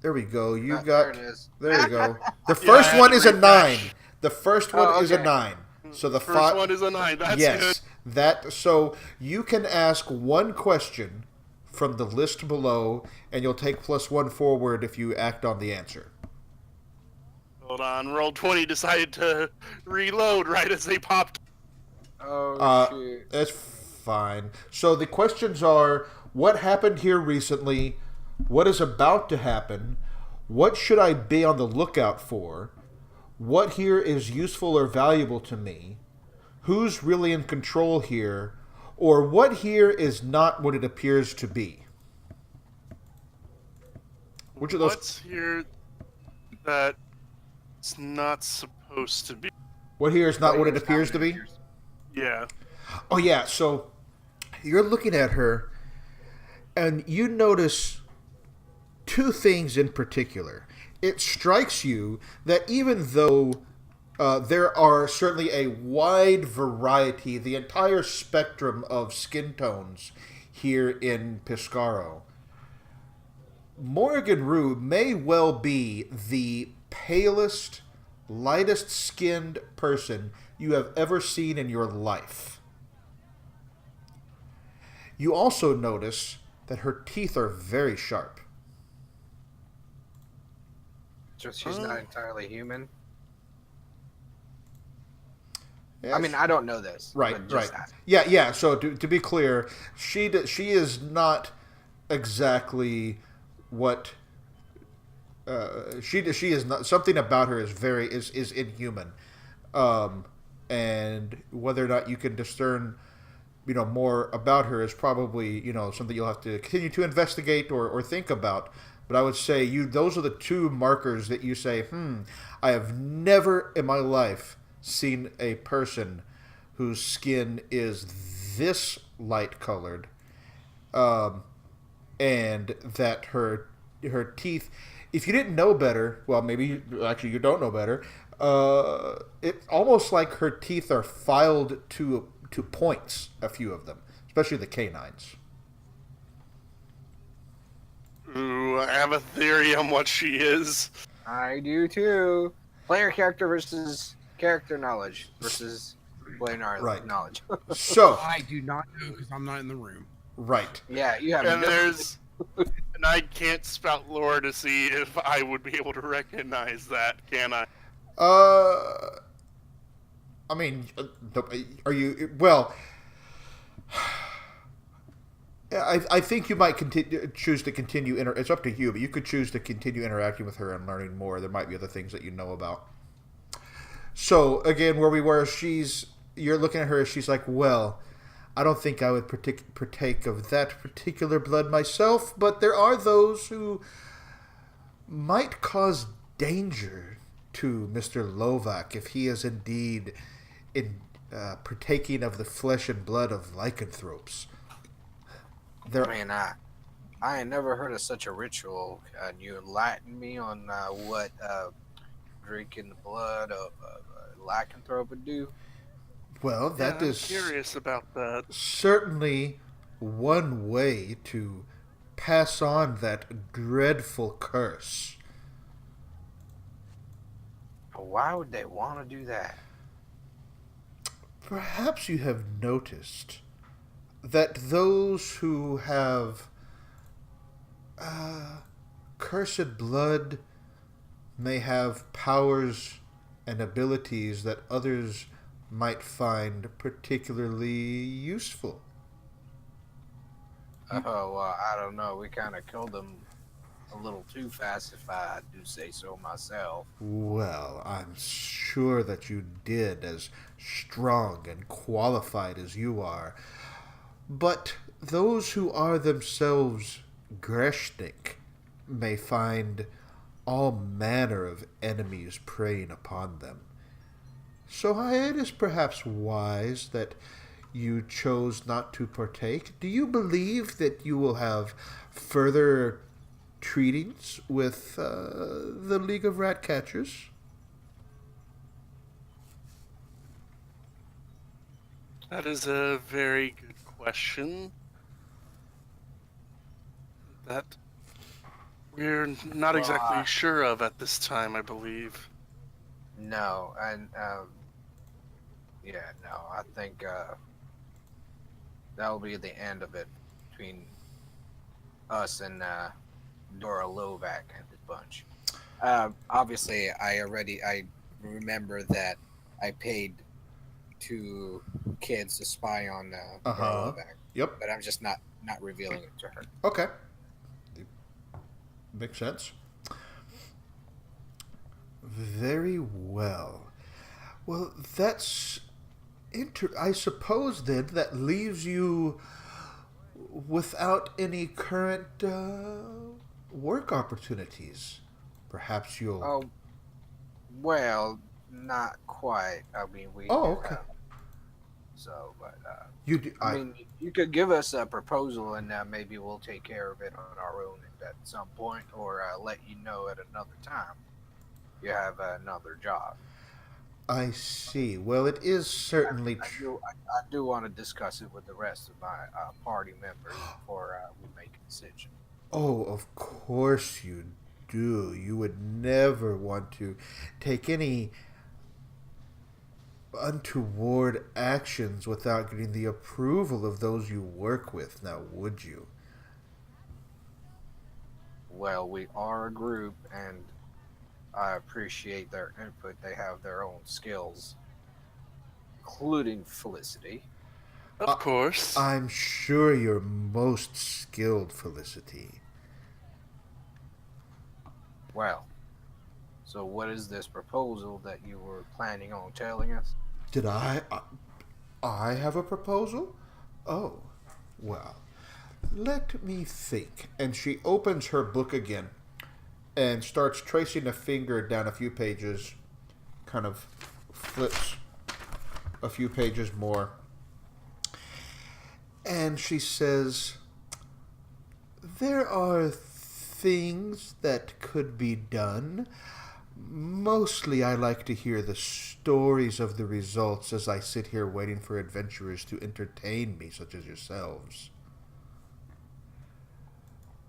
There we go. You got. There it is. There you go. The first one is a 9. The first one Oh, is a okay. 9. So the First one is a 9. That's yes, good. that so you can ask one question from the list below, and you'll take +1 forward if you act on the answer. Hold on. Roll 20 decided to reload right as they popped. Oh shoot. That's fine. So the questions are: what happened here recently? What is about to happen? What should I be on the lookout for? What here is useful or valuable to me? Who's really in control here? Or what here is not what it appears to be? Which of those? What's here that it's not supposed to be? What here is not what it appears to be? Yeah. Oh yeah, so you're looking at her and you notice two things in particular. It strikes you that even though there are certainly a wide variety, the entire spectrum of skin tones here in Piscaro, Morgan Rue may well be the palest, lightest skinned person you have ever seen in your life. You also notice that her teeth are very sharp. So she's not entirely human. Yes. I mean, I don't know this. Right, but just right. ask. Yeah. So to be clear, she is not exactly what she is not. Something about her is inhuman, and whether or not you can discern, more about her is probably something you'll have to continue to investigate or think about. But I would say those are the two markers that you say, I have never in my life seen a person whose skin is this light colored, and that her teeth, if you didn't know better, well, maybe actually you don't know better, it's almost like her teeth are filed to points, a few of them, especially the canines. Ooh, I have a theory on what she is. I do too. Player character versus character knowledge versus player Right. knowledge. So, I do not know because I'm not in the room. right. Yeah, you have. And no- and I can't spout lore to see if I would be able to recognize that, can I? I mean, are you... Well, I think you might choose to continue... It's up to you, but you could choose to continue interacting with her and learning more. There might be other things that you know about. So, again, where we were, you're looking at her, she's like, well, I don't think I would partake of that particular blood myself, but there are those who might cause danger to Mr. Lovak if he is indeed partaking of the flesh and blood of lycanthropes. I ain't never heard of such a ritual. Can you enlighten me on what drinking the blood of a lycanthrope would do? Well, that is curious about that. Certainly one way to pass on that dreadful curse. Why would they want to do that? Perhaps you have noticed that those who have cursed blood may have powers and abilities that others might find particularly useful. Oh, well, I don't know. We kind of killed them a little too fast, if I do say so myself. Well, I'm sure that you did, as strong and qualified as you are. But those who are themselves Greshnik may find all manner of enemies preying upon them. So it is perhaps wise that you chose not to partake. Do you believe that you will have further treatings with the League of Ratcatchers? That is a very good question. That we're not exactly sure of at this time, I believe. No, and I think that'll be the end of it between us and Dora Lovac and the bunch. Obviously, I remember that I paid 2 kids to spy on Dora Lovac. Yep. But I'm just not revealing it to her. Okay. Makes sense. Very well. Well, that's... I suppose, then, that leaves you without any current work opportunities. Perhaps you'll... Oh, well, not quite. I mean, we... Oh, okay. you could give us a proposal, and maybe we'll take care of it on our own at some point, or let you know at another time you have another job. I see. Well, it is certainly true. I do want to discuss it with the rest of my party members before we make a decision. Oh, of course you do. You would never want to take any untoward actions without getting the approval of those you work with, now would you? Well, we are a group, and I appreciate their input. They have their own skills, including Felicity. Of course. I'm sure you're most skilled, Felicity. Well, so what is this proposal that you were planning on telling us? Did I have a proposal? Oh, well, let me think. And she opens her book again and starts tracing a finger down a few pages, kind of flips a few pages more. And she says, there are things that could be done. Mostly I like to hear the stories of the results as I sit here waiting for adventurers to entertain me, such as yourselves.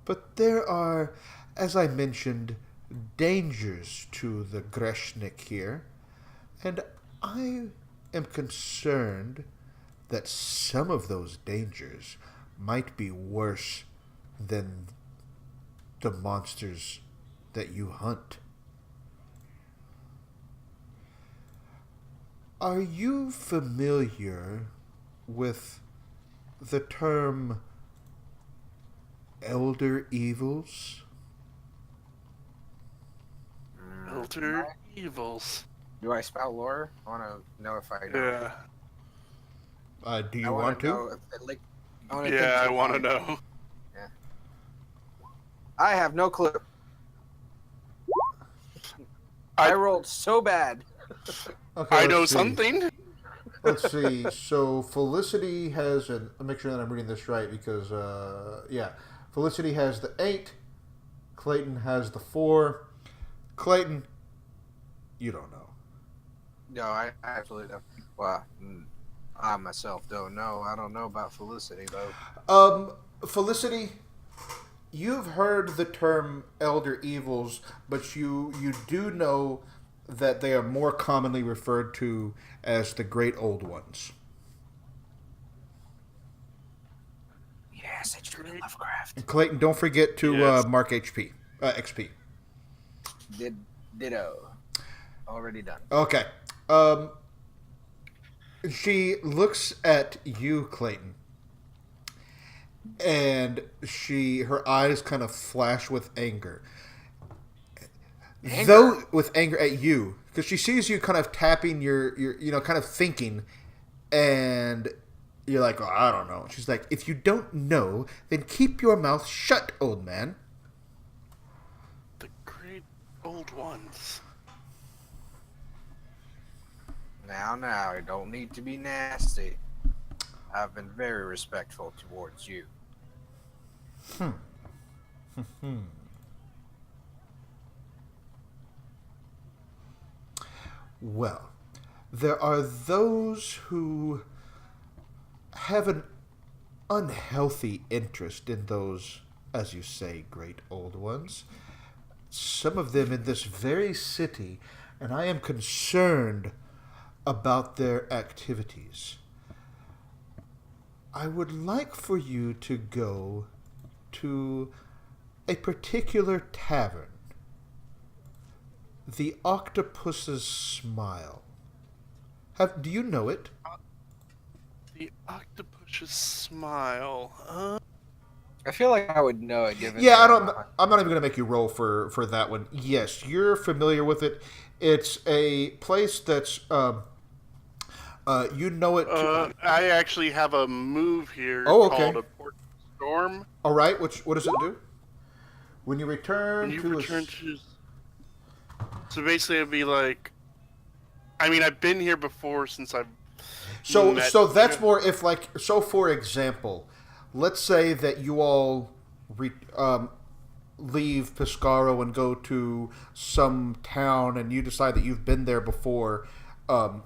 But there are, as I mentioned, dangers to the Greshnik here, and I am concerned that some of those dangers might be worse than the monsters that you hunt. Are you familiar with the term elder evils? Elder evils. Do I spout lore? I want to know if I know. Yeah. Do I you want to? know if I wanna think Yeah, I too want to long. know. I have no clue. I rolled so bad. Okay, I let's know see. something. Let's see. So Felicity has an. I'll make sure that I'm reading this right because, yeah, Felicity has the 8. Clayton has the 4. Clayton, you don't know. No, I absolutely don't. Well, I myself don't know. I don't know about Felicity though. Felicity, you've heard the term elder evils, but you do know that they are more commonly referred to as the great old ones. Yes, it's true. Lovecraft. And Clayton, don't forget to Yes. mark XP. Ditto. Already done. Okay. She looks at you, Clayton, and her eyes kind of flash with anger. Though with anger at you, because she sees you kind of tapping your kind of thinking, and you're like, oh, I don't know. She's like, if you don't know, then keep your mouth shut, old man. The great old ones. Now, I don't need to be nasty. I've been very respectful towards you. Well, there are those who have an unhealthy interest in those, as you say, great old ones. Some of them in this very city, and I am concerned about their activities. I would like for you to go to a particular tavern. The Octopus's Smile. Do you know it? The octopus's smile. I feel like I would know it given. Yeah, I'm not even going to make you roll for that one. Yes, you're familiar with it. It's a place that's you know it. I actually have a move here Oh, okay. called a Port Storm. All right, what does it do? When you return When you to return to... So basically it'd be like... I mean, I've been here before since I've So met... that's more if like so. For example, let's say that you all leave Pescaro and go to some town, and you decide that you've been there before. Some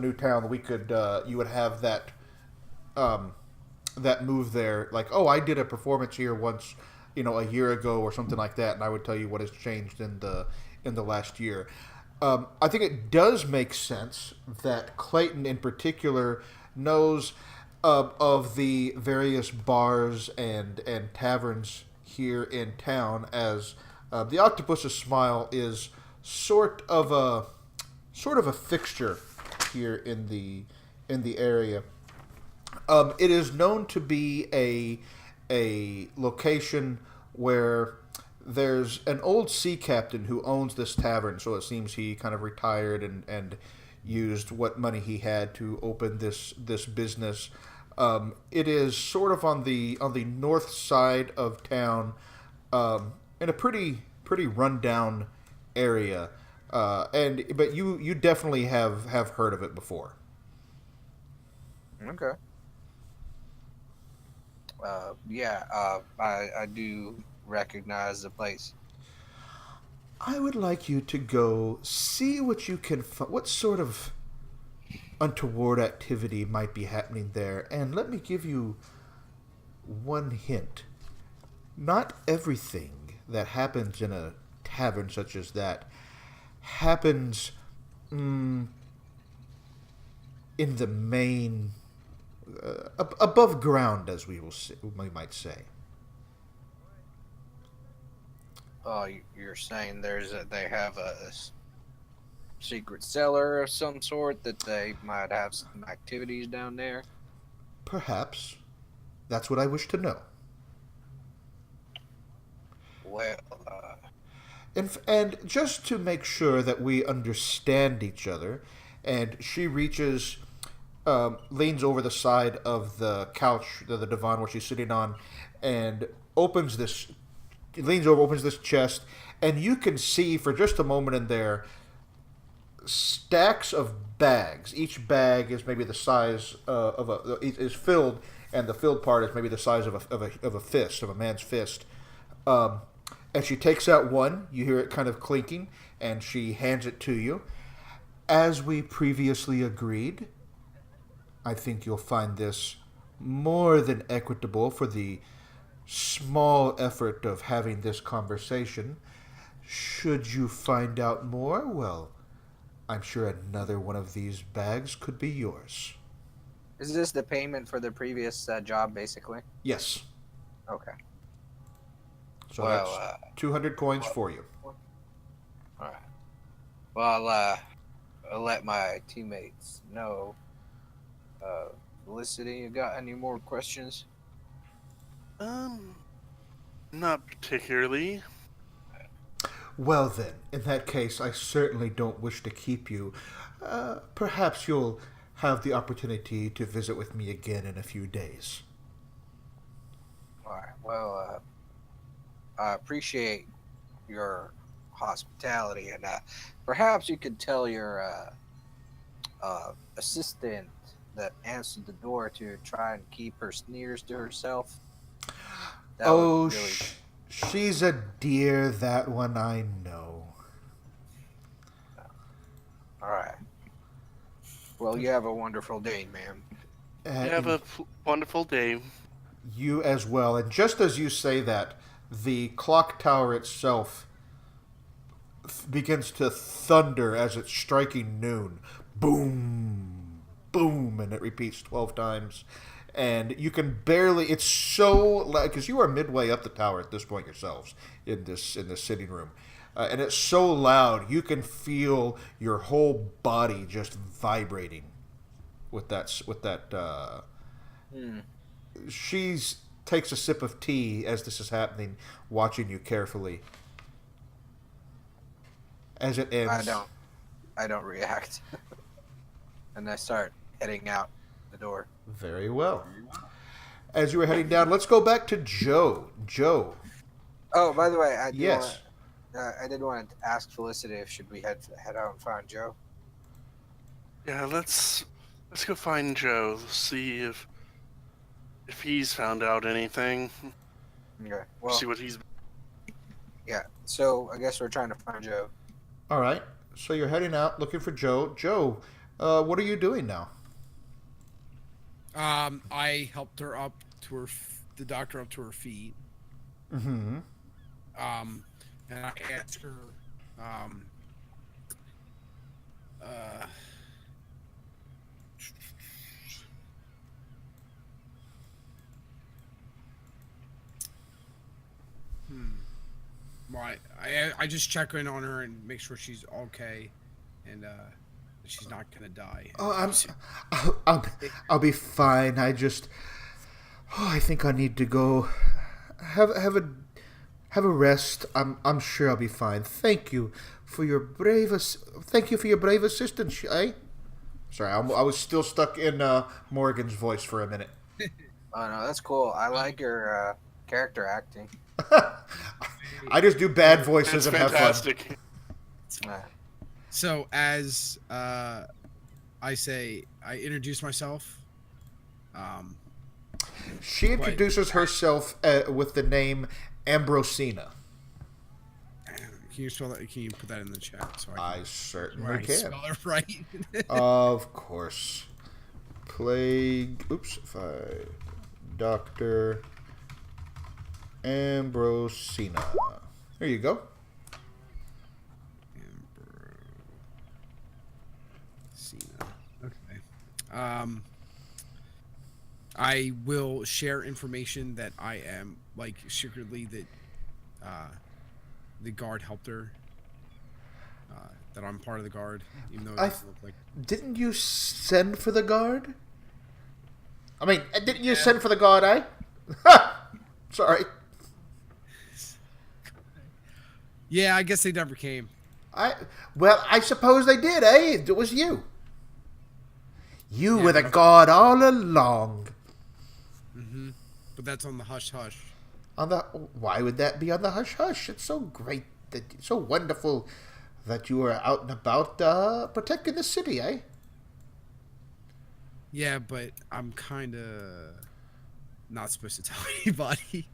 new town. We could you would have that that move there. Like, oh, I did a performance here once, a year ago or something like that, and I would tell you what has changed in the last year. I think it does make sense that Clayton, in particular, knows of the various bars and taverns here in town, as the Octopus's Smile is sort of a fixture here in the area. It is known to be a location where there's an old sea captain who owns this tavern, so it seems he kind of retired and used what money he had to open this business. It is sort of on the north side of town, in a pretty rundown area, but you definitely have heard of it before. Okay. I do recognize the place. I would like you to go see what you can what sort of untoward activity might be happening there, and let me give you one hint. Not everything that happens in a tavern such as that happens in the main above ground, as we might say. Oh, you're saying they have a secret cellar of some sort that they might have some activities down there? Perhaps. That's what I wish to know. Well, And just to make sure that we understand each other, and she reaches, leans over the side of the couch, the divan where she's sitting on, and leans over, opens this chest, and you can see for just a moment in there stacks of bags. Each bag is maybe the size is filled, and the filled part is maybe the size of a fist, of a man's fist. And she takes out one. You hear it kind of clinking, and she hands it to you. As we previously agreed, I think you'll find this more than equitable for the small effort of having this conversation. Should you find out more, well, I'm sure another one of these bags could be yours. is this the payment for the previous job, basically? Yes. Okay. So Well, that's 200 coins for you. All right. Well, I'll let my teammates know. Felicity, you got any more questions? Not particularly. Well then, in that case, I certainly don't wish to keep you. Perhaps you'll have the opportunity to visit with me again in a few days. All right. Well, I appreciate your hospitality, and perhaps you could tell your assistant that answered the door to try and keep her sneers to herself. That Oh, would really... she's a dear, that one I know. All right. Well, you have a wonderful day, ma'am. Have a wonderful day. You as well. And just as you say that, the clock tower itself begins to thunder as it's striking noon. Boom, boom, and it repeats 12 times. And you can barely, it's so, because you are midway up the tower at this point yourselves in this sitting room. And it's so loud, you can feel your whole body just vibrating with that. She's takes a sip of tea as this is happening, watching you carefully. As it ends, I don't react, and I start heading out the door. Very well. As you were heading down, let's go back to Joe. Joe. Oh, by the way, Yes. I did want to ask Felicity if should we head out and find Joe. Yeah, let's go find Joe. See if he's found out anything. Okay. Well, See what he's. yeah. So I guess we're trying to find Joe. All right. So you're heading out looking for Joe. Joe, what are you doing now? I helped her up to the doctor up to her feet. Mm-hmm. And I asked her, I just check in on her and make sure she's okay, and she's not gonna die. Oh, I'll be fine. I think I need to go have a rest. I'm sure I'll be fine. Thank you for your brave assistance. Eh? Sorry, I was still stuck in Morgan's voice for a minute. Oh no, that's cool. I like your character acting. I just do bad voices That's and fantastic. Uh, So as I introduce myself. She introduces herself with the name Ambrosina. Can you spell that? Can you put that in the chat? So I certainly I can. spell it right. Of course. Dr. Ambrosina. There you go. Ambrosina. Okay. I will share information that I am secretly that the guard helped her that I'm part of the guard, even though it I doesn't look like. Didn't you send for the guard? I mean, didn't you send for the guard, eh? Ha! Sorry. Yeah, I guess they never came. Well, I suppose they did, eh? It was you. You Yeah, were the but- guard all along. But that's on the hush hush. Why would that be on the hush hush? It's so great, so wonderful that you are out and about protecting the city, eh? Yeah, but I'm kind of not supposed to tell anybody.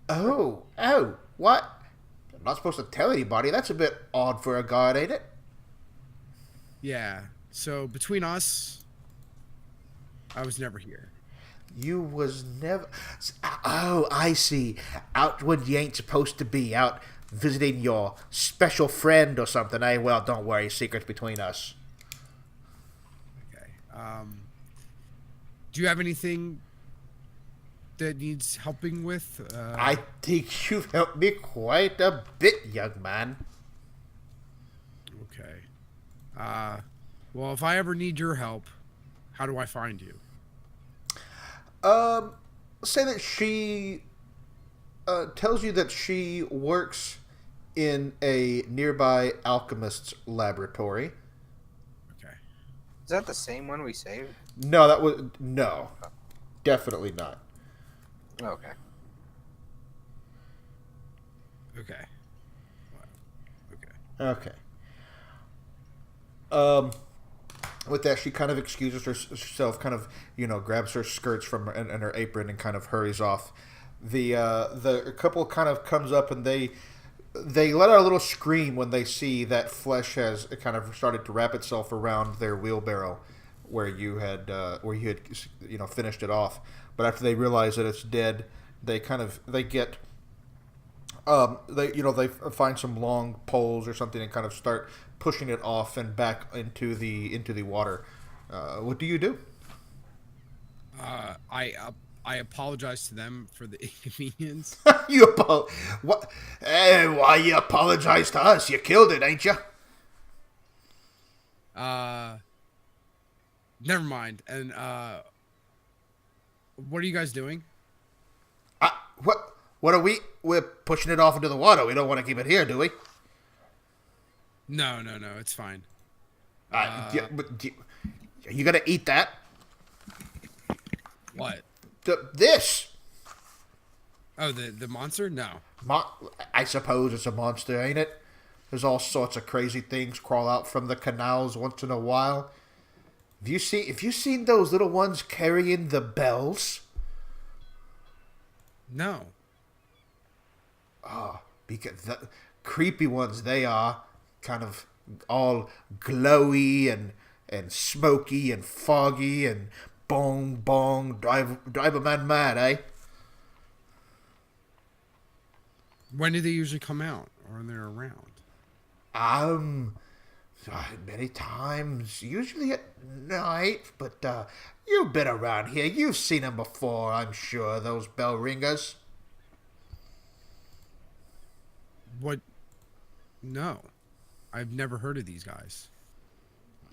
Oh, what? I'm not supposed to tell anybody. That's a bit odd for a guard, ain't it? Yeah. So between us, I was never here. You was never... Oh, I see. Out when you ain't supposed to be. Out visiting your special friend or something, eh? Well, don't worry. Secrets between us. Okay. Do you have anything that needs helping with? I think you've helped me quite a bit, young man. Okay. Well, if I ever need your help, how do I find you? Say that she tells you that she works in a nearby alchemist's laboratory. Okay. Is that the same one we saved? No, definitely not. Okay. Okay. Okay. Okay. With that, she kind of excuses herself, kind of, grabs her skirts from and her apron and kind of hurries off. The couple kind of comes up and they let out a little scream when they see that flesh has kind of started to wrap itself around their wheelbarrow where you had finished it off. But after they realize that it's dead, they find some long poles or something and kind of start pushing it off and back into the water. What do you do? I apologize to them for the inconvenience. What? Why you apologize to us? You killed it, ain't you? Never mind. And what are you guys doing? What are we? We're pushing it off into the water. We don't want to keep it here, do we? No, it's fine. You gonna eat that? What? This? Oh, the monster? No. I suppose it's a monster, ain't it? There's all sorts of crazy things crawl out from the canals once in a while. Have you seen those little ones carrying the bells? No. Because the creepy ones they are, kind of all glowy and smoky and foggy and bong drive a man mad, eh? When do they usually come out, or are they around? Many times, usually at night, but you've been around here. You've seen them before, I'm sure, those bell ringers. What? No. I've never heard of these guys.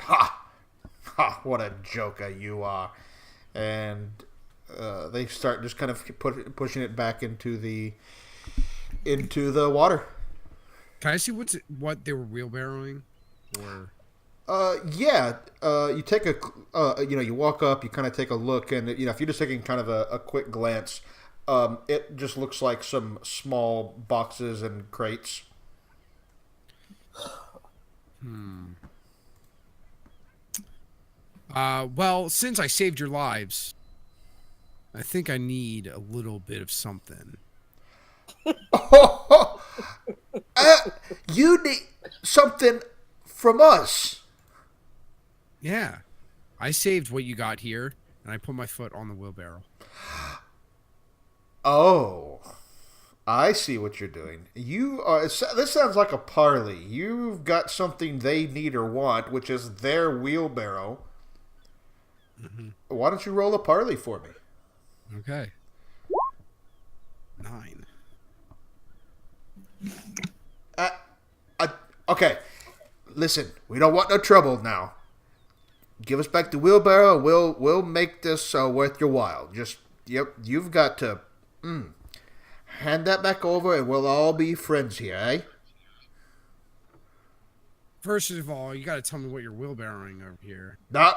Ha! What a joker you are. And they start just kind of pushing it back into the water. Can I see what they were wheelbarrowing? Or Yeah. You take you walk up, you kind of take a look, and if you're just taking kind of a quick glance, it just looks like some small boxes and crates. Well, since I saved your lives, I think I need a little bit of something. You need something from us. Yeah. I saved what you got here, and I put my foot on the wheelbarrow. Oh, I see what you're doing. This sounds like a parley. You've got something they need or want, which is their wheelbarrow. Mm-hmm. Why don't you roll a parley for me? Okay. 9. Okay, listen, we don't want no trouble now. Give us back the wheelbarrow, and we'll make this worth your while. Just, you've got to hand that back over, and we'll all be friends here, eh? First of all, you got to tell me what you're wheelbarrowing over here. No.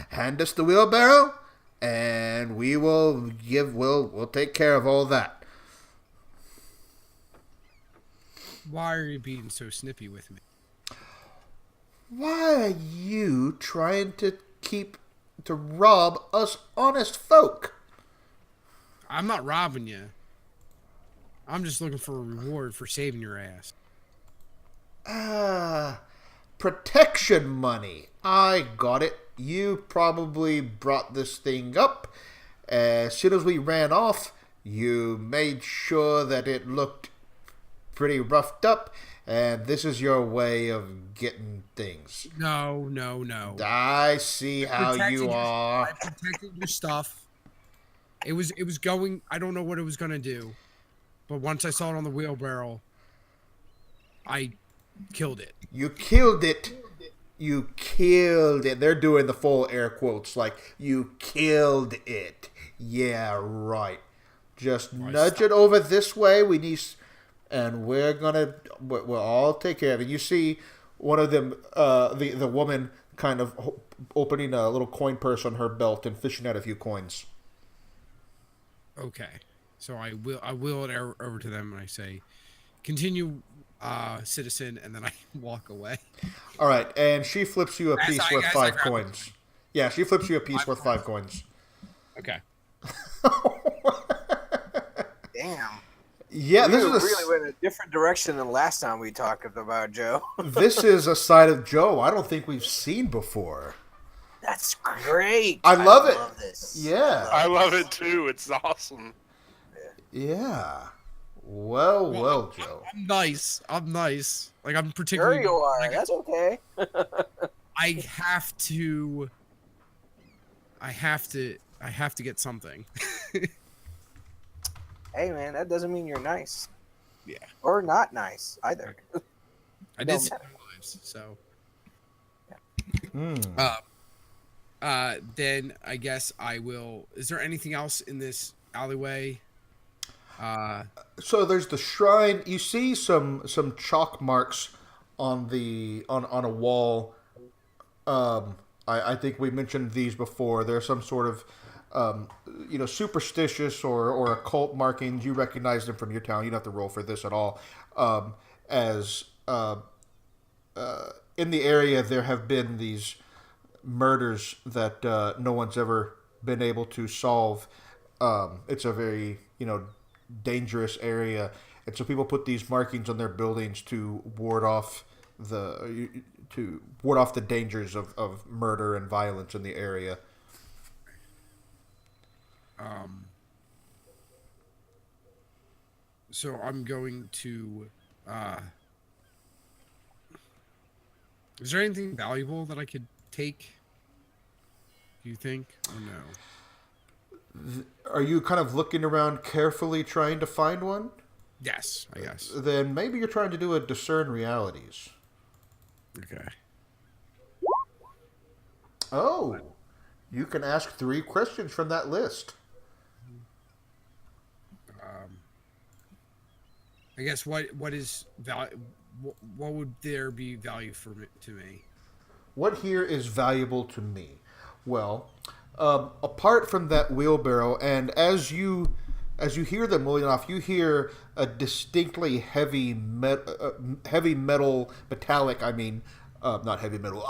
Hand us the wheelbarrow, and we'll take care of all that. Why are you being so snippy with me? Why are you trying to rob us honest folk? I'm not robbing you. I'm just looking for a reward for saving your ass. Protection money. I got it. You probably brought this thing up. As soon as we ran off, you made sure that it looked pretty roughed up, and this is your way of getting things. No. I see how you are. I protected your stuff. It was going. I don't know what it was gonna do, but once I saw it on the wheelbarrow, I killed it. You killed it. You killed it. They're doing the full air quotes, like, you killed it. Yeah, right. Just nudge it over this way. We need, and we'll all take care of it. You see one of them, the woman, kind of opening a little coin purse on her belt and fishing out a few coins. Okay, so I will it over to them and I say, "Continue, citizen," and then I walk away. All right, and she flips you a piece worth 5 coins. Yeah, she flips you a piece worth 5 coins. Okay. Damn. Yeah, this is really went in a different direction than last time we talked about Joe. This is a side of Joe I don't think we've seen before. That's great. I love it. Love this. Yeah. I love it too. It's awesome. Yeah. Well, Joe. I'm nice. Like, I'm particularly. Sure you are. Like, That's okay. I have to get something. Hey, man, that doesn't mean you're nice. Yeah. Or not nice either. I did save lives, so. Then I guess I will. Is there anything else in this alleyway? So there's the shrine. You see some chalk marks on a wall. I think we mentioned these before. There's some sort of superstitious or occult markings. You recognize them from your town. You don't have to roll for this at all. As in the area, there have been these murders that no one's ever been able to solve. It's a very dangerous area, and so people put these markings on their buildings to ward off the dangers of murder and violence in the area. So I'm going to. Is there anything valuable that I could take? Do you think, or no? Are you kind of looking around carefully trying to find one? Yes, I guess. Then maybe you're trying to do a discern realities. Okay. Oh, you can ask 3 questions from that list. I guess what is value? What would there be value to me? What here is valuable to me? Well, apart from that wheelbarrow, and as you hear them moving off, you hear a distinctly heavy metal, metallic. I mean, not heavy metal.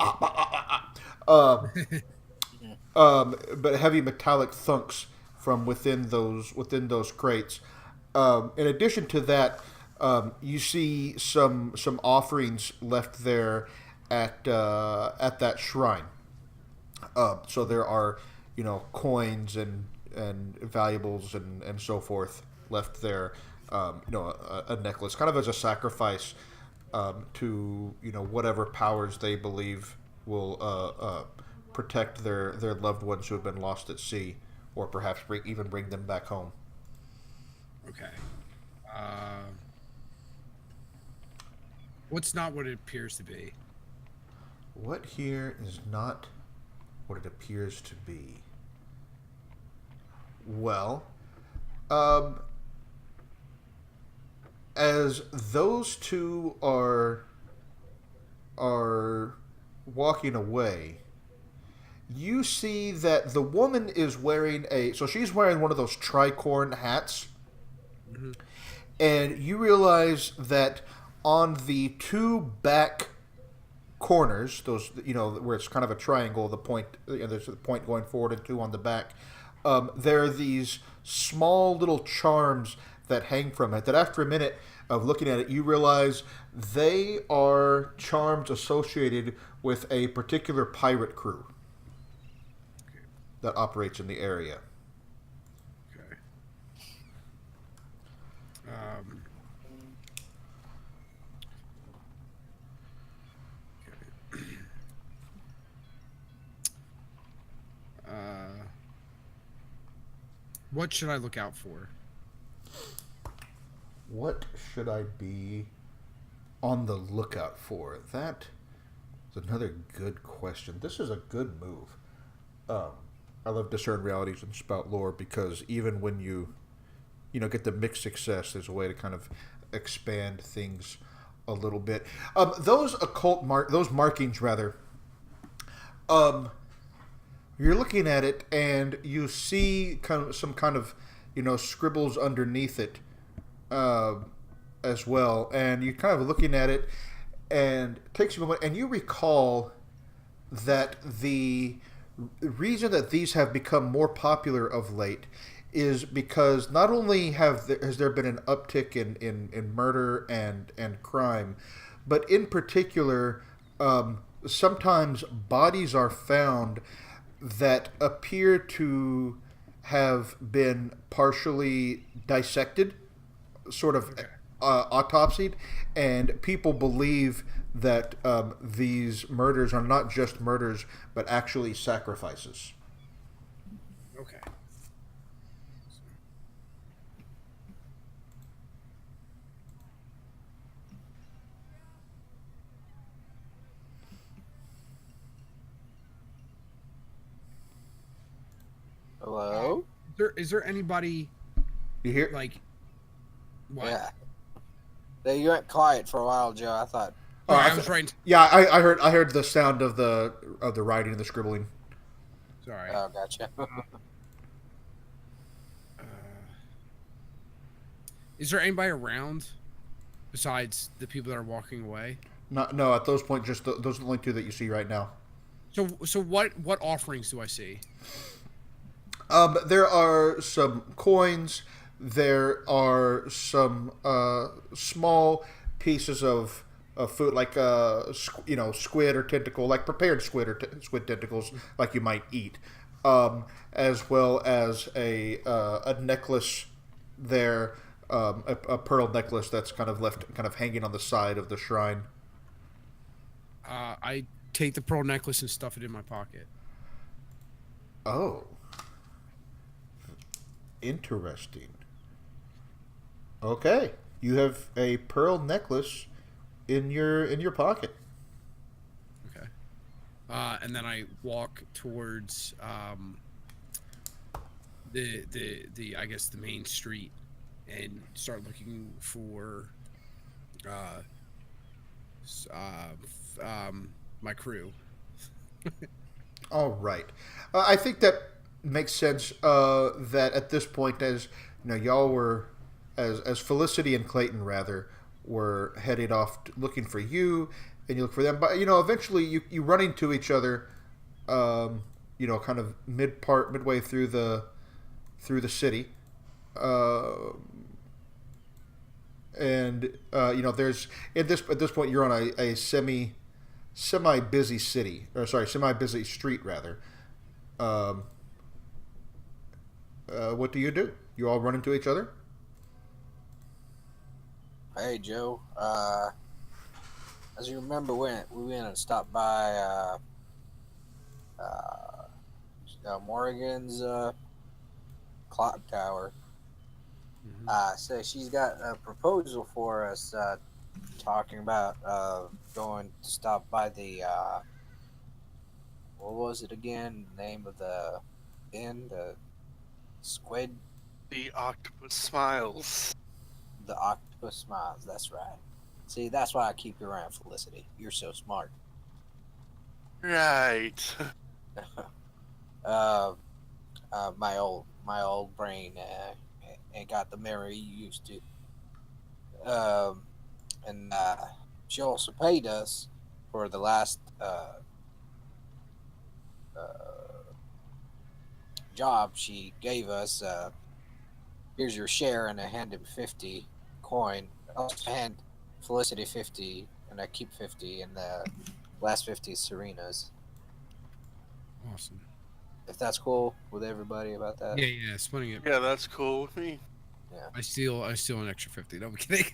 But heavy metallic thunks from within those crates. In addition to that, you see some offerings left there at that shrine. So there are coins and valuables and so forth left there. A necklace, kind of as a sacrifice to whatever powers they believe will protect their loved ones who have been lost at sea, or perhaps even bring them back home. Okay. What's not what it appears to be? What here is not what it appears to be? Well, as those two are walking away, you see that the woman is wearing she's wearing one of those tricorn hats, Mm-hmm. and you realize that on the two back corners, those where it's kind of a triangle, the point, there's a point going forward and two on the back. There are these small little charms that hang from it. That after a minute of looking at it, you realize they are charms associated with a particular pirate crew that operates in the area. Okay. Um, okay. What should I look out for? What should I be on the lookout for? That is another good question. This is a good move. I love discern realities and spout lore because even when you get the mixed success, there's a way to kind of expand things a little bit. Those those markings rather. You're looking at it and you see some kind of scribbles underneath it as well, and you're kind of looking at it, and it takes you a moment, and you recall that the reason that these have become more popular of late is because not only has there been an uptick in murder and crime, but in particular, sometimes bodies are found that appear to have been partially dissected, sort of autopsied, and people believe that these murders are not just murders, but actually sacrifices. Okay. Hello? Is there anybody You hear? like? What? Yeah. You went quiet for a while, Joe. I thought. Oh, I was right. Yeah, I heard the sound of the writing and the scribbling. Sorry. Oh, gotcha. Is there anybody around besides the people that are walking away? No, at those points, just those are the only two that you see right now. So what offerings do I see? There are some coins. There are some small pieces of food, like squid or tentacle, like prepared squid or squid tentacles, like you might eat, as well as a necklace there, a pearl necklace that's kind of hanging on the side of the shrine. I take the pearl necklace and stuff it in my pocket. Oh, interesting. Okay, you have a pearl necklace in your pocket. Okay. And then I walk towards the I guess the main street and start looking for my crew. All right, I think that makes sense. That at this point, as y'all were, as Felicity and Clayton rather were headed off looking for you, and you look for them. But eventually you run into each other. Kind of midway through the city. There's at this point you're on a semi busy city, or sorry, semi busy street rather. What do? You all run into each other? Hey, Joe. As you remember, we went and stopped by Morgan's clock tower. Mm-hmm. So she's got a proposal for us. talking about going to stop by the what was it again? Name of the inn, the squid, The octopus smiles. the octopus smiles. That's right. See, that's why I keep you around, Felicity. You're so smart. Right. uh, my old brain ain't got the memory you used to. And she also paid us for the last job she gave us. Here's your share, and I hand him 50 coin. I'll hand Felicity 50, and I keep 50, and the last 50 is Serena's. Awesome. If that's cool with everybody about that. Yeah, splitting it. Yeah, that's cool with me. I steal an extra 50. No, I'm kidding.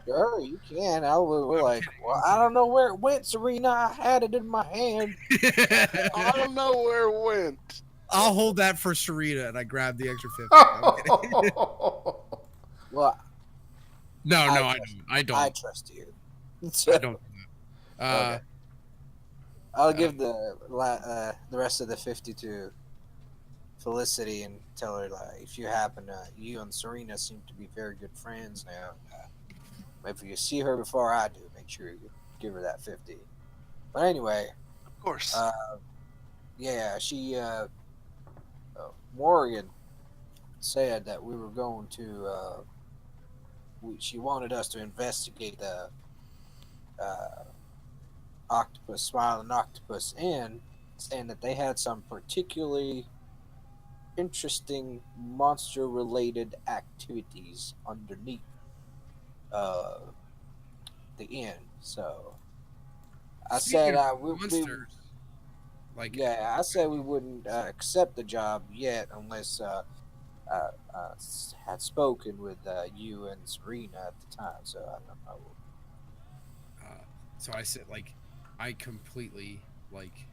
Sure, you can. We're I'm like, kidding, well, I'm I don't know where it went, Serena. I had it in my hand. I don't know where it went. I'll hold that for Serena, and I grab the extra 50. I'm kidding. Well, No, I I trust- don't. I don't. I trust you. I don't. Okay. I'll give the rest of the 50 to Felicity and tell her, like, if you happen to, you and Serena seem to be very good friends now. If you see her before I do, make sure you give her that 50. But anyway, Of course. yeah, she Morgan said that we were going to. She wanted us to investigate the octopus, smiling octopus inn, saying that they had some particularly interesting monster-related activities underneath the inn. So I said monsters. Like, I said we wouldn't accept the job yet unless had spoken with you and Serena at the time. So I don't know. so I said, like, I completely, like,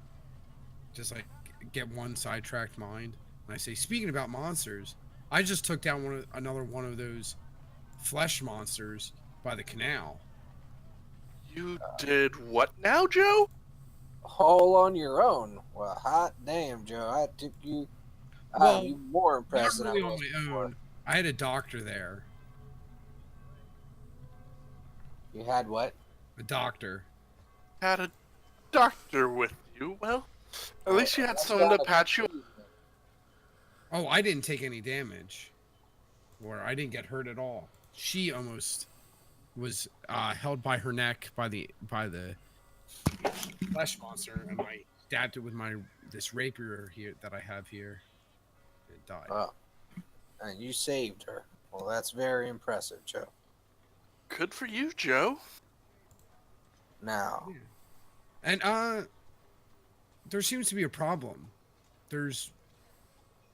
just, like, get one sidetracked mind. And I say, speaking about monsters, I just took down another one of those flesh monsters by the canal. You did what now, Joe? All on your own. Well, hot damn, Joe. I took you. Well, you more Not impressed than really I on was my before. own. I had a doctor there. You had what? A doctor. Had a doctor with you. Well, at least you had That's someone to not a patch you. conclusion. Oh, I didn't take any damage. Or I didn't get hurt at all. She almost was held by her neck by the flesh monster, and I stabbed it with this rapier here that I have here. It died. Oh, and you saved her. Well, that's very impressive, Joe. Good for you, Joe. Now, And there seems to be a problem. There's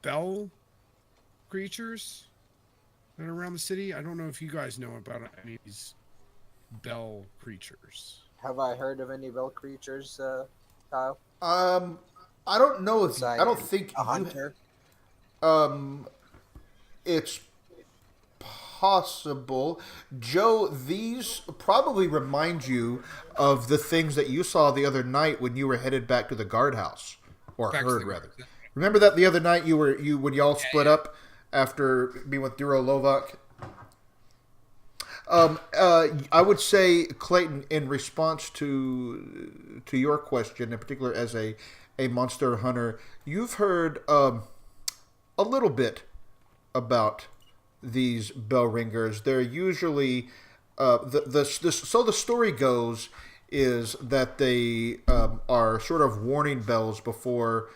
bell creatures that are around the city. I don't know if you guys know about any of these bell creatures. have I heard of any bell creatures, Kyle? I don't know if I don't Besides think a hunter. it's possible. Joe, these probably remind you of the things that you saw the other night when you were headed back to the guardhouse, or Back to heard the rather. guard. Remember that the other night when y'all split up after being with Duro Lovak? I would say, Clayton, in response to your question, in particular as a monster hunter, you've heard a little bit about these bell ringers. They're usually so the story goes is that they are sort of warning bells before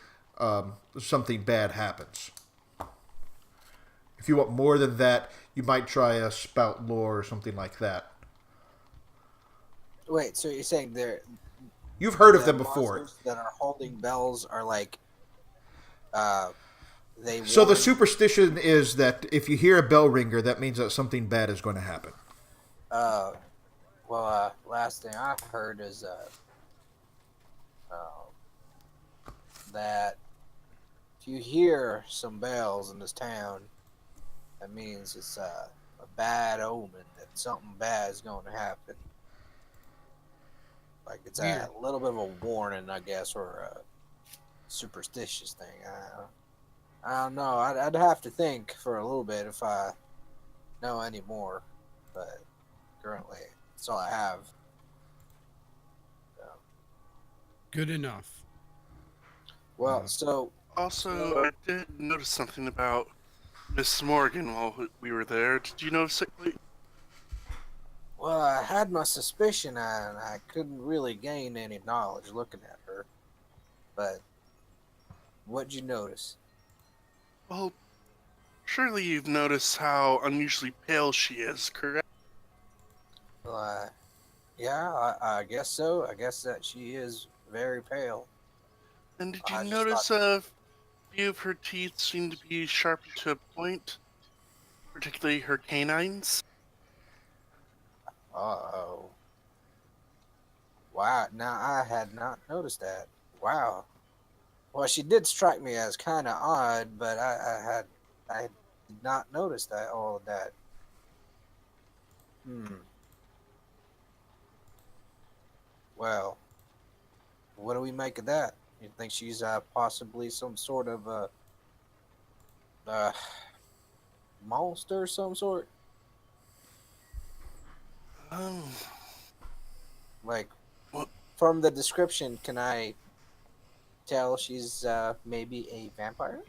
something bad happens. If you want more than that, you might try a spout lore or something like that. Wait, so you're saying You've heard of the them before. monsters that are holding bells are like, they So the warn- superstition is that if you hear a bell ringer, that means that something bad is going to happen. last thing I heard is that if you hear some bells in this town, that means it's a bad omen that something bad is going to happen. Like it's a little bit of a warning, I guess, or a superstitious thing. I don't know. I'd have to think for a little bit if I know any more, but currently that's all I have. So. Good enough. Well, so Also, I did notice something about Miss Morgan while we were there. Did you notice it? well, I had my suspicion, and I couldn't really gain any knowledge looking at her. But what'd you notice? Well, surely you've noticed how unusually pale she is, correct? Well, yeah, I guess so. I guess that she is very pale. And did I you just notice thought- a few of her teeth seem to be sharpened to a point? Particularly her canines? Uh-oh. Wow, now I had not noticed that. Wow. Well, she did strike me as kind of odd, but I did not notice that, all of that. Well, what do we make of that? You think she's possibly some sort of monster of some sort? Oh, Like, What? from the description, can I tell she's maybe a vampire?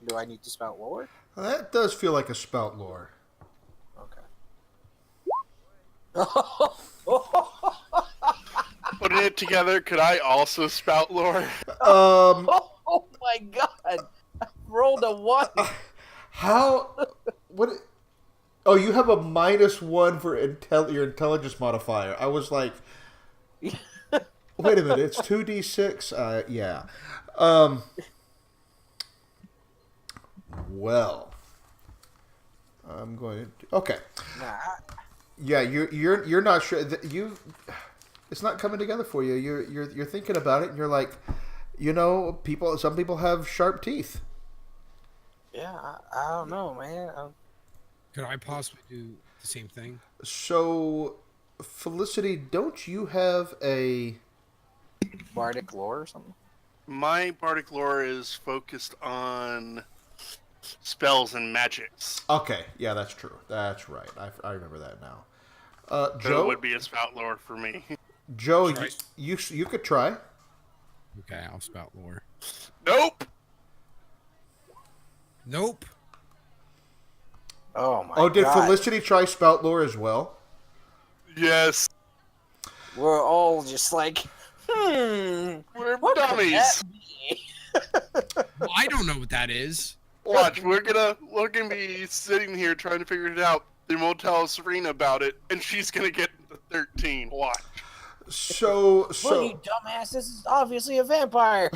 Do I need to spout lore? That does feel like a spout lore. Okay. putting it together, could I also spout lore? Oh my god! I rolled a 1. How? What? Oh, you have a -1 for your intelligence modifier. I was like, wait a minute, it's 2d6. Yeah. Well, I'm going to. Okay. Nah, Yeah, you're not sure that you. It's not coming together for you. You're thinking about it, and you're like, some people have sharp teeth. yeah, I don't know, man. Could I possibly do the same thing? So, Felicity, don't you have a? Bardic lore or something? My bardic lore is focused on spells and magics. Okay, yeah, that's true. That's right. I remember that now. So Joe, it would be a spout lore for me. Joe, Try. you could try. Okay, I'll spout lore. Nope. Nope. Oh my Oh, did god. Felicity try spout lore as well? Yes. We're all just like, We're what could dummies. that be? Well, I don't know what that is. Watch, we're gonna be sitting here trying to figure it out. Then we'll tell Serena about it, and she's gonna get the 13. Watch. So Well, you dumbass, this is obviously a vampire.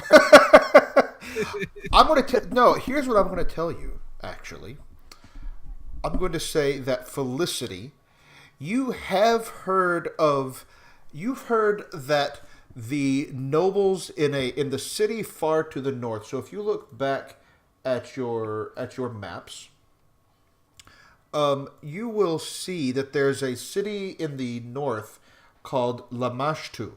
I'm going to no, here's what I'm going to tell you, actually. I'm going to say that Felicity, you've heard that the nobles in the city far to the north. So if you look back at your maps, you will see that there's a city in the north called Lamashtu.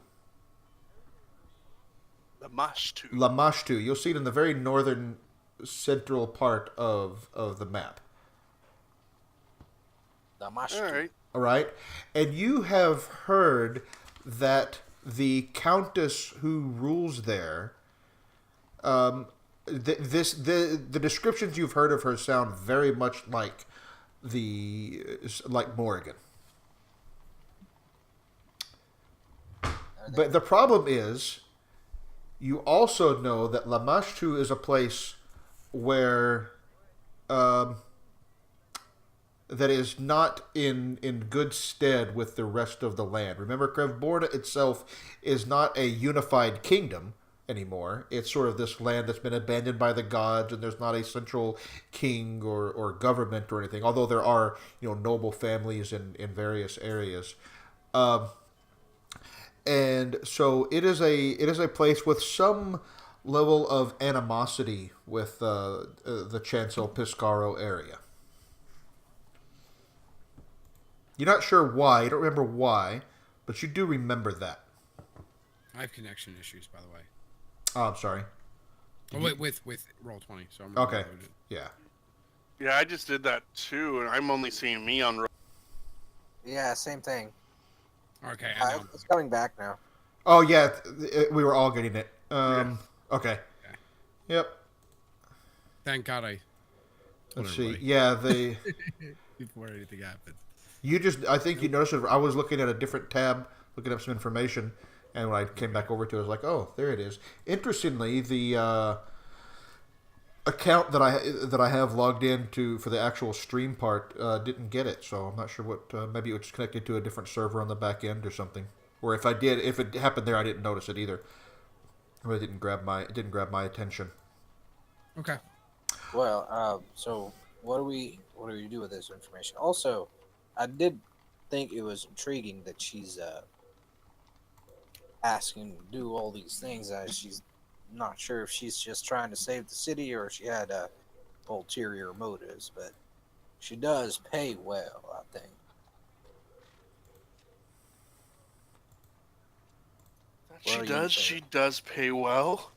Lamashtu. You'll see it in the very northern central part of the map. All right. All right, and you have heard that the countess who rules there. The descriptions you've heard of her sound very much like Morrigan. But the problem is, you also know that Lamashtu is a place where that is not in good stead with the rest of the land. Remember, Krevborna itself is not a unified kingdom anymore. It's sort of this land that's been abandoned by the gods, and there's not a central king or government or anything, although there are noble families in various areas. And so it is a place with some level of animosity with the Chancel Piscaro area. You're not sure why. You don't remember why, but you do remember that. I have connection issues, by the way. Oh, I'm sorry. Oh, wait, with Roll20, so I'm Okay. reload it. Yeah. Yeah, I just did that too, and I'm only seeing me on. Yeah, same thing. Okay, I know. It's coming back now. Oh, yeah. We were all getting it. Yeah. Okay. Okay. Yep. Thank God I told Let's see. everybody Yeah, they. before anything happened. I think you noticed it. I was looking at a different tab, looking up some information, and when I came back over to it, I was like, oh, there it is. Interestingly, the account that I have logged into for the actual stream part didn't get it, so I'm not sure what. Maybe it was connected to a different server on the back end or something. Or if it happened there, I didn't notice it either. Or it didn't grab my attention. Okay. Well, so what do we do with this information? Also, I did think it was intriguing that she's asking to do all these things. She's not sure if she's just trying to save the city or if she had ulterior motives, but she does pay well, I think. She does. She does pay well.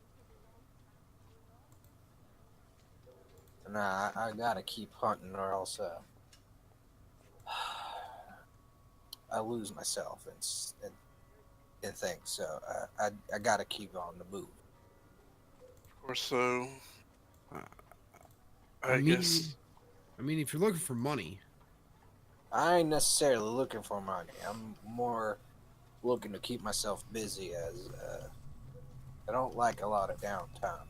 Nah, I gotta keep hunting or else I lose myself and things. So I gotta keep on the move. Or so. I guess. mean, if you're looking for money, I ain't necessarily looking for money. I'm more looking to keep myself busy as I don't like a lot of downtime.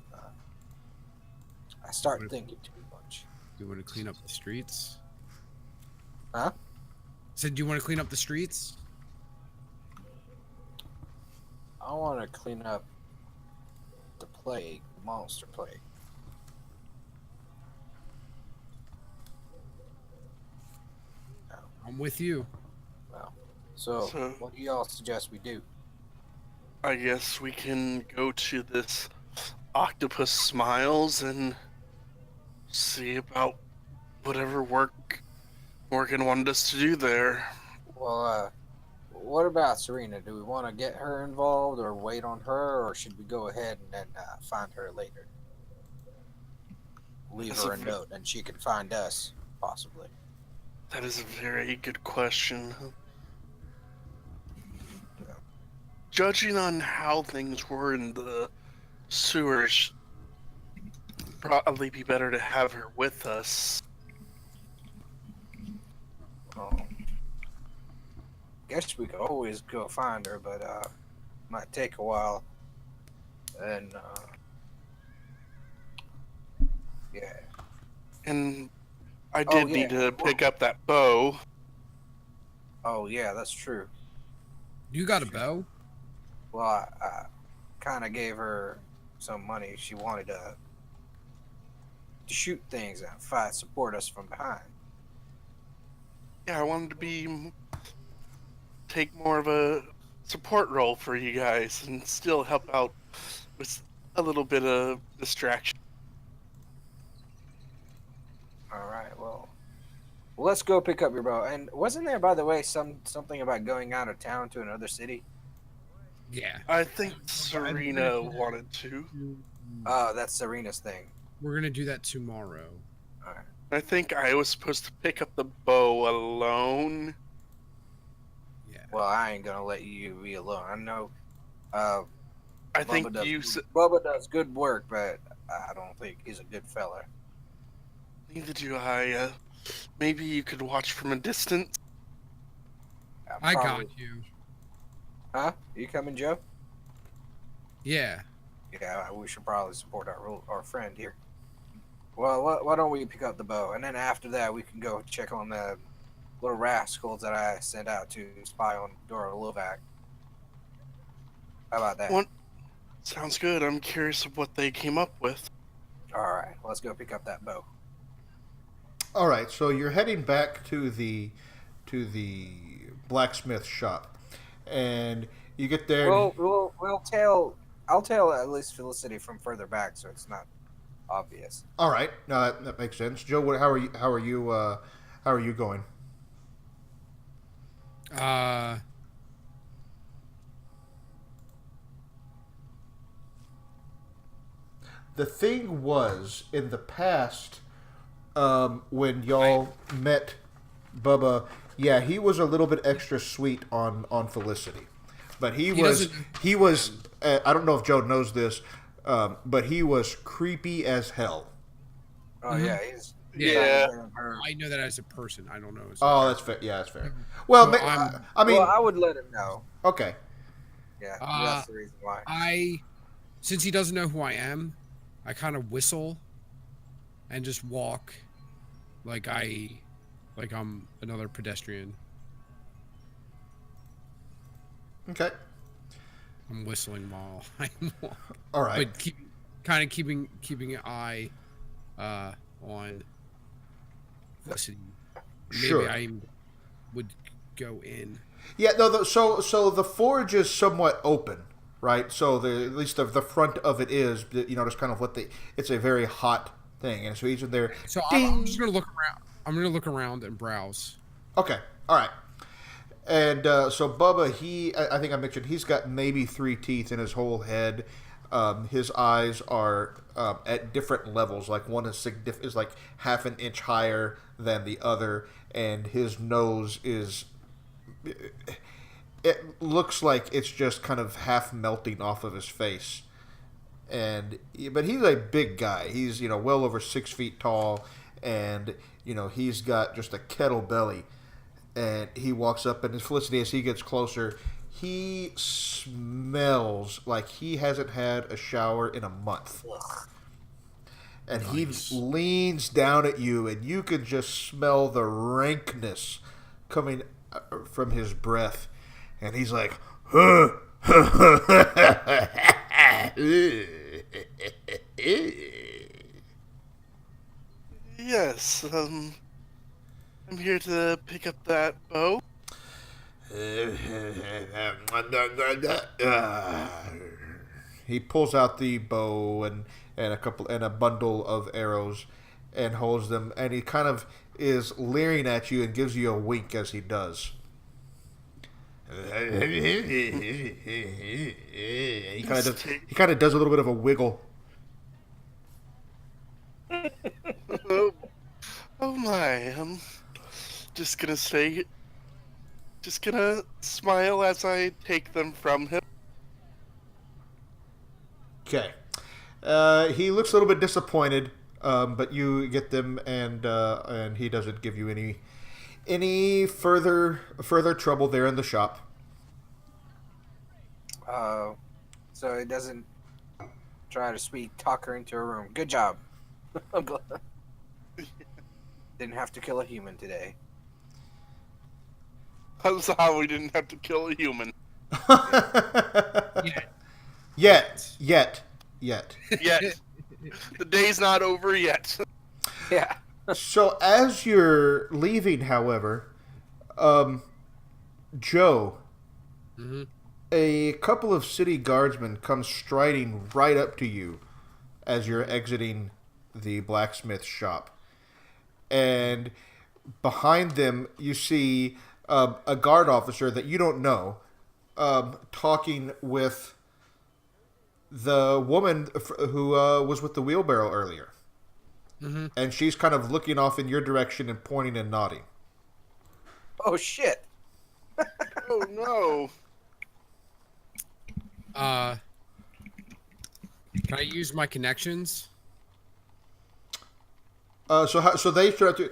I start thinking too much. do you want to clean up the streets? Huh? Said, do you want to clean up the streets? I want to clean up the plague, monster plague. I'm with you. Well, so what do y'all suggest we do? I guess we can go to this Octopus Smiles and see about whatever work Morgan wanted us to do there. Well, what about Serena? Do we want to get her involved or wait on her, or should we go ahead and then find her later? Leave her a note and she can find us, possibly. That is a very good question. Yeah. Judging on how things were in the sewers, probably be better to have her with us. Oh. Guess we could always go find her, but might take a while. And yeah. And I did need to pick up that bow. Oh yeah, that's true. You got a bow? Well, I kind of gave her some money. She wanted to shoot things and support us from behind. Yeah, I wanted to take more of a support role for you guys and still help out with a little bit of distraction. All right, well, let's go pick up your bow. And wasn't there, by the way, something about going out of town to another city? Yeah. I think Serena wanted to. Oh, that's Serena's thing. We're gonna do that tomorrow. All right. I think I was supposed to pick up the bow alone. Yeah. Well, I ain't gonna let you be alone. I know. I think Bubba does good work, but I don't think he's a good fella. Neither do I. Maybe you could watch from a distance. I got you. Huh? You coming, Joe? Yeah. Yeah, we should probably support our friend here. Well, why don't we pick up the bow, and then after that we can go check on the little rascals that I sent out to spy on Dora Lovac. How about that? Sounds good. I'm curious of what they came up with. All right, let's go pick up that bow. All right, so you're heading back to the blacksmith shop, and you get there. I'll tell at least Felicity from further back, so it's not obvious. All right, no, that makes sense. Joe, how are you going? Uh, The thing was, in the past, when y'all met Bubba, yeah, he was a little bit extra sweet on Felicity, but he was doesn't- he was. I don't know if Joe knows this, but he was creepy as hell. Oh yeah, he's Yeah. I know that as a person. I don't know. Oh, that's fair. Yeah, that's fair. Well, So I mean, Well, I would let him know. okay. Yeah, Uh, that's the reason why. Since he doesn't know who I am, I kind of whistle and just walk like I'm another pedestrian. Okay. I'm whistling while I walk, All right. but keeping an eye on Felicity. Maybe Sure. I would go in. Yeah, no. So the forge is somewhat open, right? So at least the front of it is, just kind of it's a very hot thing, and so he's in there. So Ding! I'm just gonna look around. I'm gonna look around and browse. Okay, all right. And so Bubba, I think I mentioned he's got maybe 3 teeth in his whole head. His eyes are at different levels. Like one is like half an inch higher than the other, and his nose is. It looks like it's just kind of half melting off of his face, but he's a big guy. He's well over 6 feet tall, and he's got just a kettle belly. And he walks up, and Felicity, as he gets closer, he smells like he hasn't had a shower in a month. And Nice. he leans down at you, and you can just smell the rankness coming from his breath. And he's like, Yes, I'm here to pick up that bow. He pulls out the bow and a bundle of arrows and holds them, and he kind of is leering at you and gives you a wink as he does. He kind of does a little bit of a wiggle. Oh my, I'm just gonna smile as I take them from him. Okay. He looks a little bit disappointed, but you get them, and he doesn't give you any further trouble there in the shop. So it doesn't try to sweet talk her into a room. Good job. Didn't have to kill a human today. That's how we didn't have to kill a human. Yet. Yet. The day's not over yet. Yeah. So as you're leaving, however, Joe, Mm-hmm. a couple of city guardsmen come striding right up to you as you're exiting the blacksmith shop. And behind them, you see a guard officer that you don't know talking with the woman who was with the wheelbarrow earlier. Mm-hmm. And she's kind of looking off in your direction and pointing and nodding. Oh shit. Oh no. Can I use my connections? So they start to.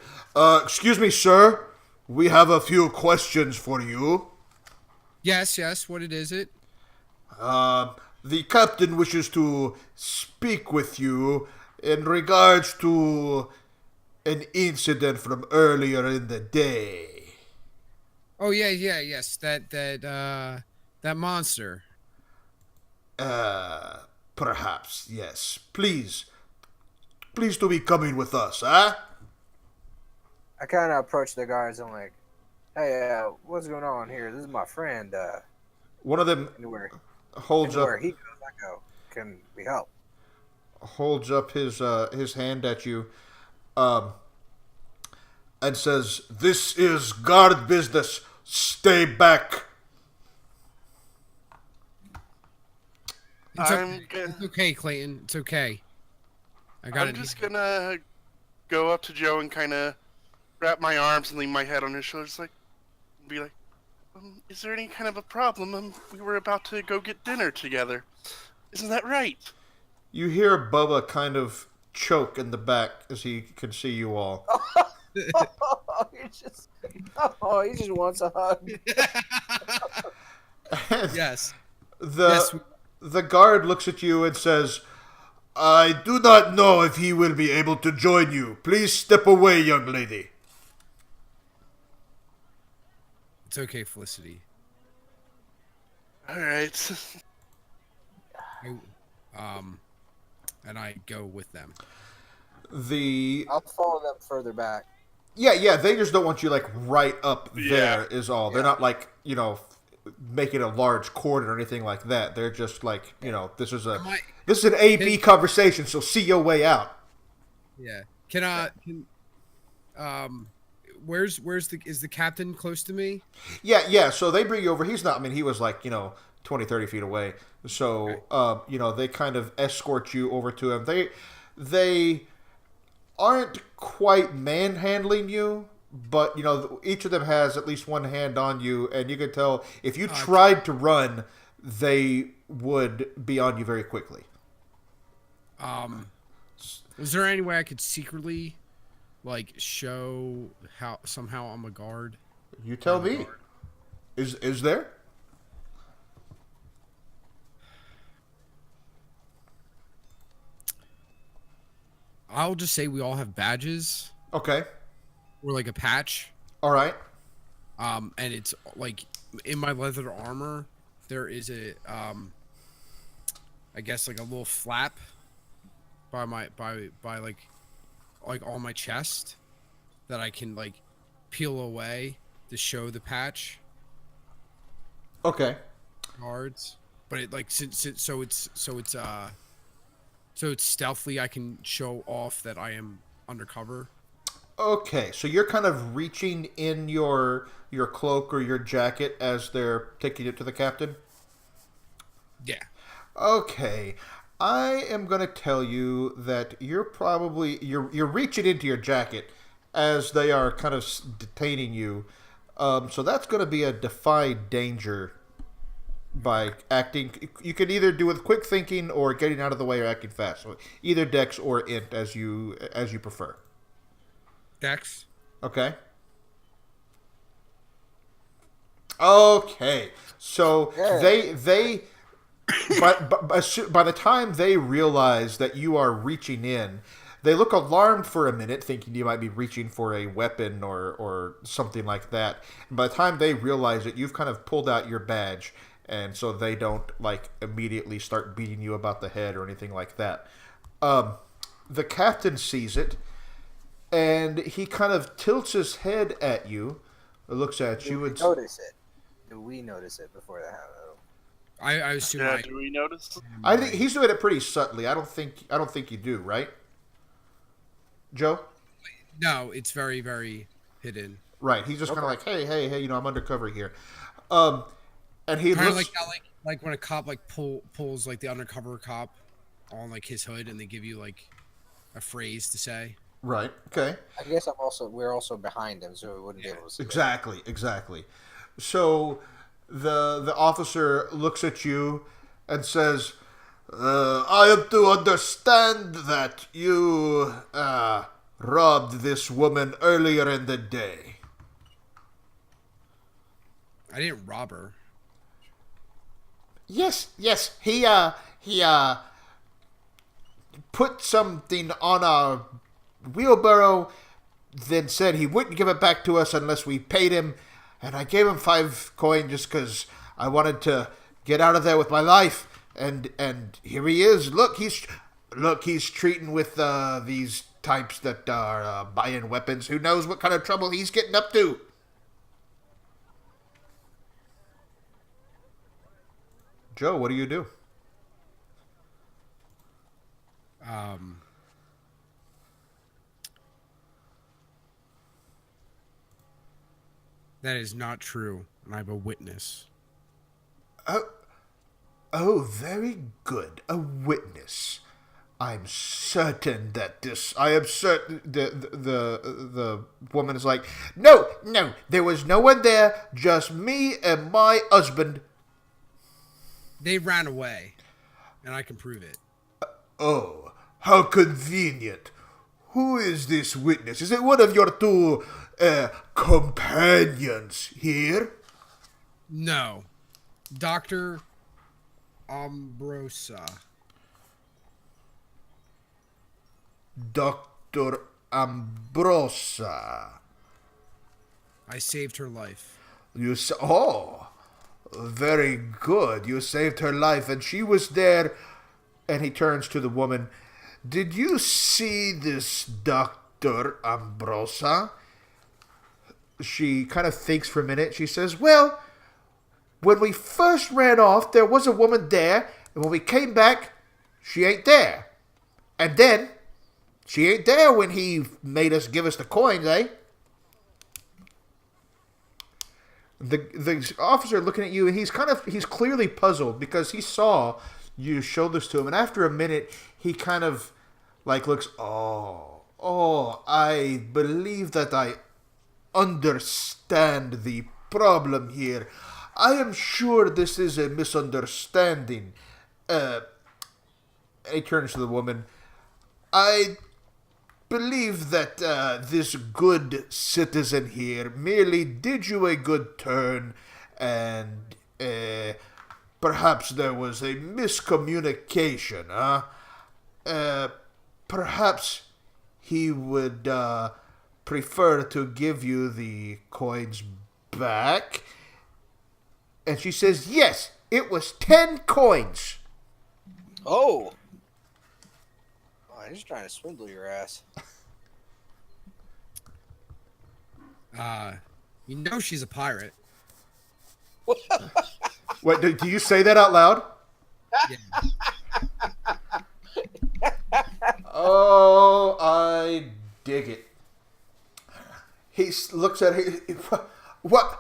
Excuse me, sir. We have a few questions for you. Yes. What is it? The captain wishes to speak with you in regards to an incident from earlier in the day. Oh yes. That monster. Perhaps, yes. Please do be coming with us, huh? I kind of approach the guards. I'm like, "Hey, what's going on here? This is my friend. One of them Anywhere holds up he goes, I go. Can we help?" his hand at you, and says, "This is guard business, Stay back. It's okay, Clayton. It's okay. I'm just gonna go up to Joe and kind of wrap my arms and lean my head on his shoulders, like, and be like, "Is there any kind of a problem? We were about to go get dinner together. Isn't that right?" You hear Bubba kind of choke in the back as he can see you all. he just wants a hug. Yes. The guard looks at you and says, I do not know if he will be able to join you. Please step away, young lady. It's okay, Felicity. All right. And I go with them. I'll follow them further back. Yeah, they just don't want you, like, right up there is all. They're not, like, making a large cordon or anything like that. They're just like, this is an A-B conversation, so see your way out. Yeah. Is the captain close to me? Yeah, so they bring you over. He's not, I mean, he was like, 20, 30 feet away. So, okay. They kind of escort you over to him. They aren't quite manhandling you, but, each of them has at least one hand on you, and you can tell if you tried to run, they would be on you very quickly. Is there any way I could secretly, like, show how somehow I'm a guard? You tell me. Is there? I'll just say we all have badges. Okay. Or like a patch. All right. And it's like in my leather armor, there is a, I guess like a little flap by like on my chest that I can like peel away to show the patch. Okay. Guards, but it like so it's stealthily I can show off that I am undercover. Okay, so you're kind of reaching in your cloak or your jacket as they're taking it to the captain? Yeah. Okay. I am going to tell you that you're reaching into your jacket as they are kind of detaining you. So that's going to be a defy danger by acting. You can either do with quick thinking or getting out of the way or acting fast. So either dex or int as you prefer. Dex. Okay. Okay. So they by the time they realize that you are reaching in, they look alarmed for a minute, thinking you might be reaching for a weapon or something like that. And by the time they realize it, you've kind of pulled out your badge, and so they don't like immediately start beating you about the head or anything like that. The captain sees it, and he kind of tilts his head at you, looks at you, and notice it. Do we notice it before that happens? I assume. Yeah, do we notice? I think he's doing it pretty subtly. I don't think you do, right, Joe? No, it's very, very hidden. Right. He's just kind of like, hey, I'm undercover here. And he kind looks of like how, like when a cop like pulls like the undercover cop on like his hood, and they give you like a phrase to say. Right. Okay. I guess we're also behind him, so we wouldn't be able to see. Exactly. So the officer looks at you and says, I am to understand that you robbed this woman earlier in the day. I didn't rob her. Yes. He put something on our wheelbarrow, then said he wouldn't give it back to us unless we paid him, and I gave him 5 coin just because I wanted to get out of there with my life, and here he is. Look, he's treating with these types that are buying weapons. Who knows what kind of trouble he's getting up to? Joe, what do you do? That is not true, and I have a witness. Oh, very good. A witness. I'm certain that this. I am certain. The woman is like, no, there was no one there, just me and my husband. They ran away, and I can prove it. Oh, how convenient. Who is this witness? Is it one of your two companions here? No. Dr. Ambrosa. Dr. Ambrosa. I saved her life. Very good. You saved her life, and she was there. And he turns to the woman. Did you see this Dr. Ambrosa? She kind of thinks for a minute. She says, well, when we first ran off, there was a woman there. And when we came back, she ain't there. And then, she ain't there when he made us give us the coins, eh? The officer looking at you, and he's clearly puzzled because he saw you show this to him, and after a minute, he kind of looks, I believe that I understand the problem here. I am sure this is a misunderstanding. And he turns to the woman. I believe that this good citizen here merely did you a good turn, and perhaps there was a miscommunication, perhaps he would prefer to give you the coins back. And she says, yes, it was 10 coins. Oh. I'm just trying to swindle your ass. You know she's a pirate. Wait, do you say that out loud? Yeah. Oh, I dig it. He looks at her. What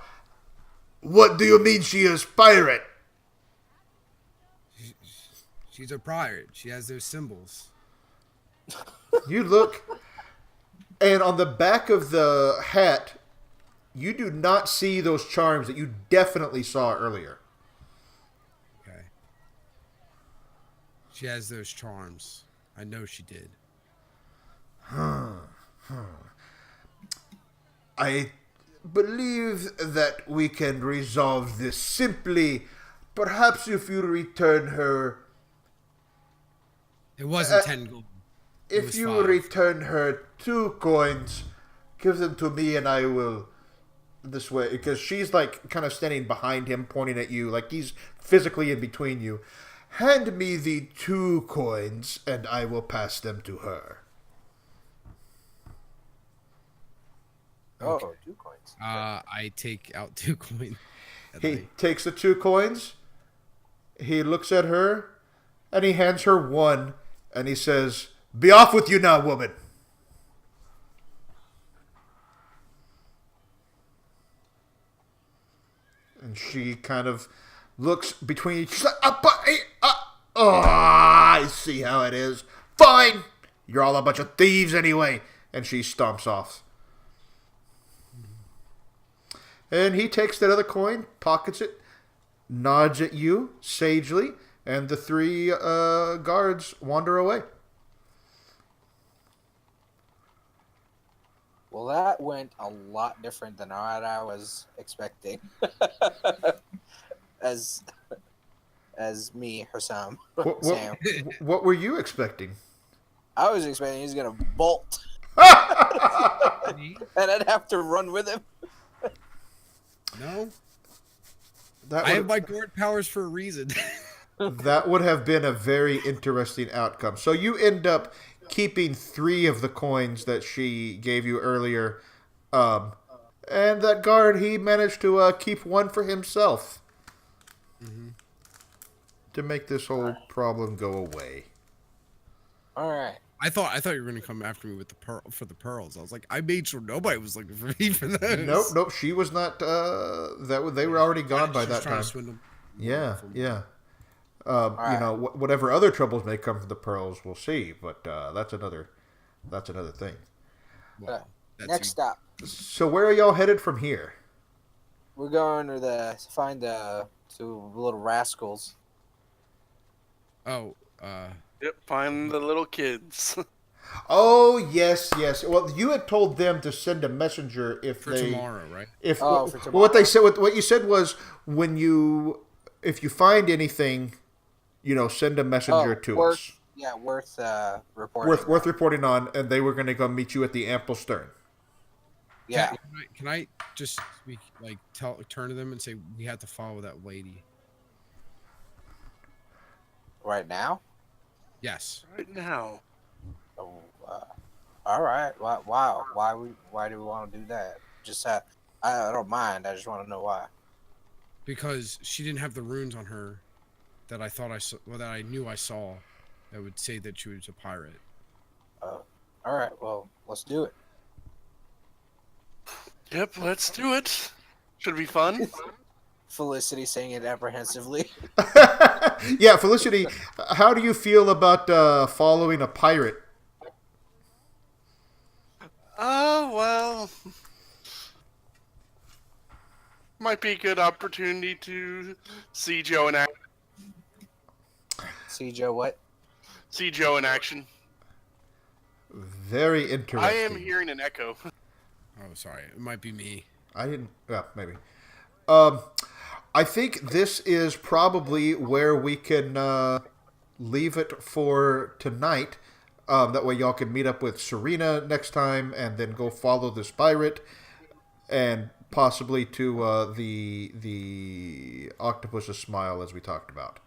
do you mean she is pirate? She's a pirate. She has those symbols. You look, and on the back of the hat, you do not see those charms that you definitely saw earlier. Okay. She has those charms. I know she did. I believe that we can resolve this simply. Perhaps if you return her... It wasn't 10 gold. If you return her 2 coins, give them to me and I will... This way, because she's kind of standing behind him, pointing at you, like he's physically in between you. Hand me the 2 coins and I will pass them to her. Okay. Oh, 2 coins. I take out 2 coins. He takes the 2 coins, he looks at her, and he hands her 1, and he says, be off with you now, woman. And she kind of looks between you. She's like, I see how it is. Fine. You're all a bunch of thieves anyway. And she stomps off. And he takes that other coin, pockets it, nods at you sagely, and the 3 guards wander away. Well, that went a lot different than what I was expecting. as me, Sam. What were you expecting? I was expecting he's gonna bolt, Me? and I'd have to run with him. No. That I have my guard powers for a reason. That would have been a very interesting outcome. So you end up keeping 3 of the coins that she gave you earlier. And that guard, he managed to keep 1 for himself. Mm-hmm. To make this whole problem go away. All right. I thought you were gonna come after me with the pearls. I was like, I made sure nobody was looking for me for those. Nope. She was not. They were already gone by that time. Yeah. Alright. Whatever other troubles may come from the pearls, we'll see. But that's another thing. Well, Next stop, So where are y'all headed from here? we're going to find the two little rascals. Oh, Yep, find the little kids. Oh yes. Well, you had told them to send a messenger if for they tomorrow, right? if Oh, well, for tomorrow. what they said. What you said was if you find anything, send a messenger to us. Yeah, worth reporting. Worth reporting on, and they were going to go meet you at the ample stern. Yeah. Can I just speak, turn to them and say we have to follow that lady? Right now. Yes. Right now. Oh, all right. Wow. Why do we want to do that? Just I don't mind. I just want to know why. Because she didn't have the runes on her that I thought I saw, that I knew I saw, that would say that she was a pirate. All right. Well, let's do it. Yep, let's do it. Should be fun. Felicity saying it apprehensively. Yeah, Felicity, how do you feel about following a pirate? Oh, well. Might be a good opportunity to see Joe in action. See, Joe, what? See Joe in action. Very interesting. I am hearing an echo. Oh, sorry. It might be me. I didn't. Yeah, maybe. I think this is probably where we can leave it for tonight. That way, y'all can meet up with Serena next time, and then go follow this pirate, and possibly to the octopus's smile, as we talked about.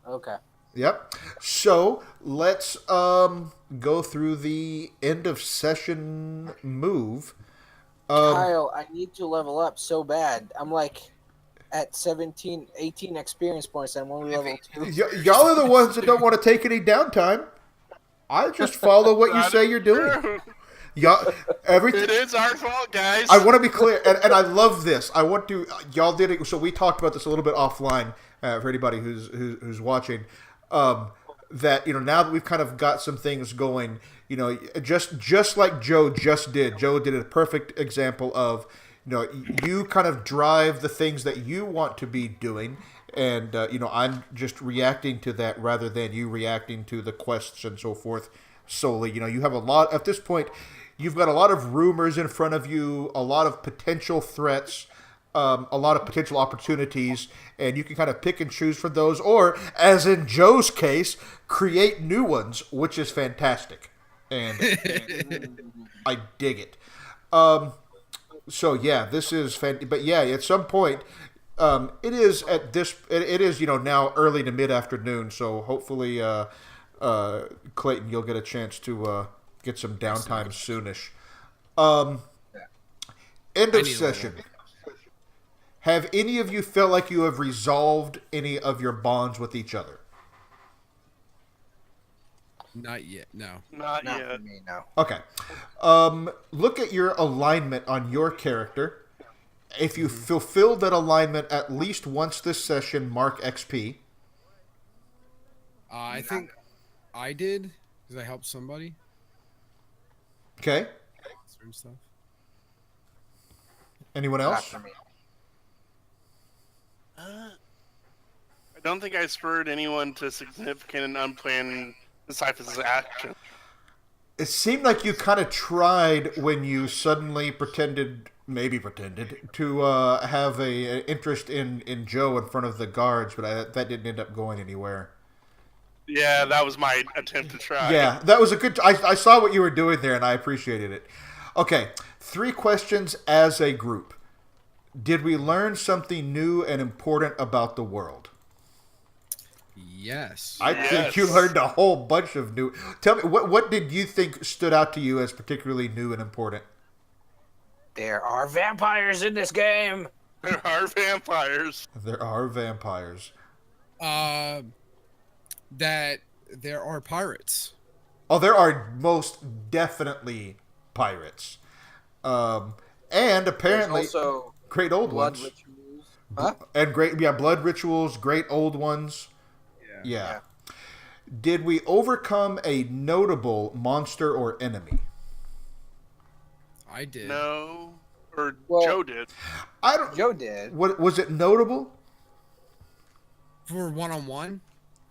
Okay. Yep. So let's go through the end of session move. Kyle, I need to level up so bad. I'm like at 17, 18 experience points. I'm only level 2. Y'all are the ones that don't want to take any downtime. I just follow what you say you're doing. Y'all, It is our fault, guys. I want to be clear, and I love this. I want to. Y'all did it. So we talked about this a little bit offline for anybody who's watching. That now that we've kind of got some things going, just like Joe just did. Joe did a perfect example of, you kind of drive the things that you want to be doing, and I'm just reacting to that rather than you reacting to the quests and so forth solely. You have a lot at this point. You've got a lot of rumors in front of you, a lot of potential threats, a lot of potential opportunities, and you can kind of pick and choose from those, or, as in Joe's case, create new ones, which is fantastic. And I dig it. So, yeah, this is fantastic. But, yeah, at some point, it is now early to mid-afternoon, so hopefully, Clayton, you'll get a chance to get some downtime soonish. End of session. Have any of you felt like you have resolved any of your bonds with each other? Not yet. No. Not Not yet. for me, no. Okay. Look at your alignment on your character. If you fulfill that alignment at least once this session, mark XP. I think I did because I helped somebody. Okay. Certain stuff. Anyone Not else? for me. I don't think I spurred anyone to significant and unplanned decisive action. It seemed like you kind of tried when you suddenly pretended to have a interest in Joe in front of the guards, but that didn't end up going anywhere. Yeah, that was my attempt to try. Yeah, that was a good. I saw what you were doing there, and I appreciated it. Okay, 3 questions as a group. Did we learn something new and important about the world? Yes. I think you learned a whole bunch of new. Tell me, what did you think stood out to you as particularly new and important? There are vampires in this game. There are vampires. There are vampires. That there are pirates. Oh, there are most definitely pirates. And apparently There's also great old blood ones. rituals. Huh? And blood rituals, great old ones. Yeah. Yeah. Did we overcome a notable monster or enemy? I did. No, or Well- Joe did. I don't. Joe did. What was it notable? For 1-on-1?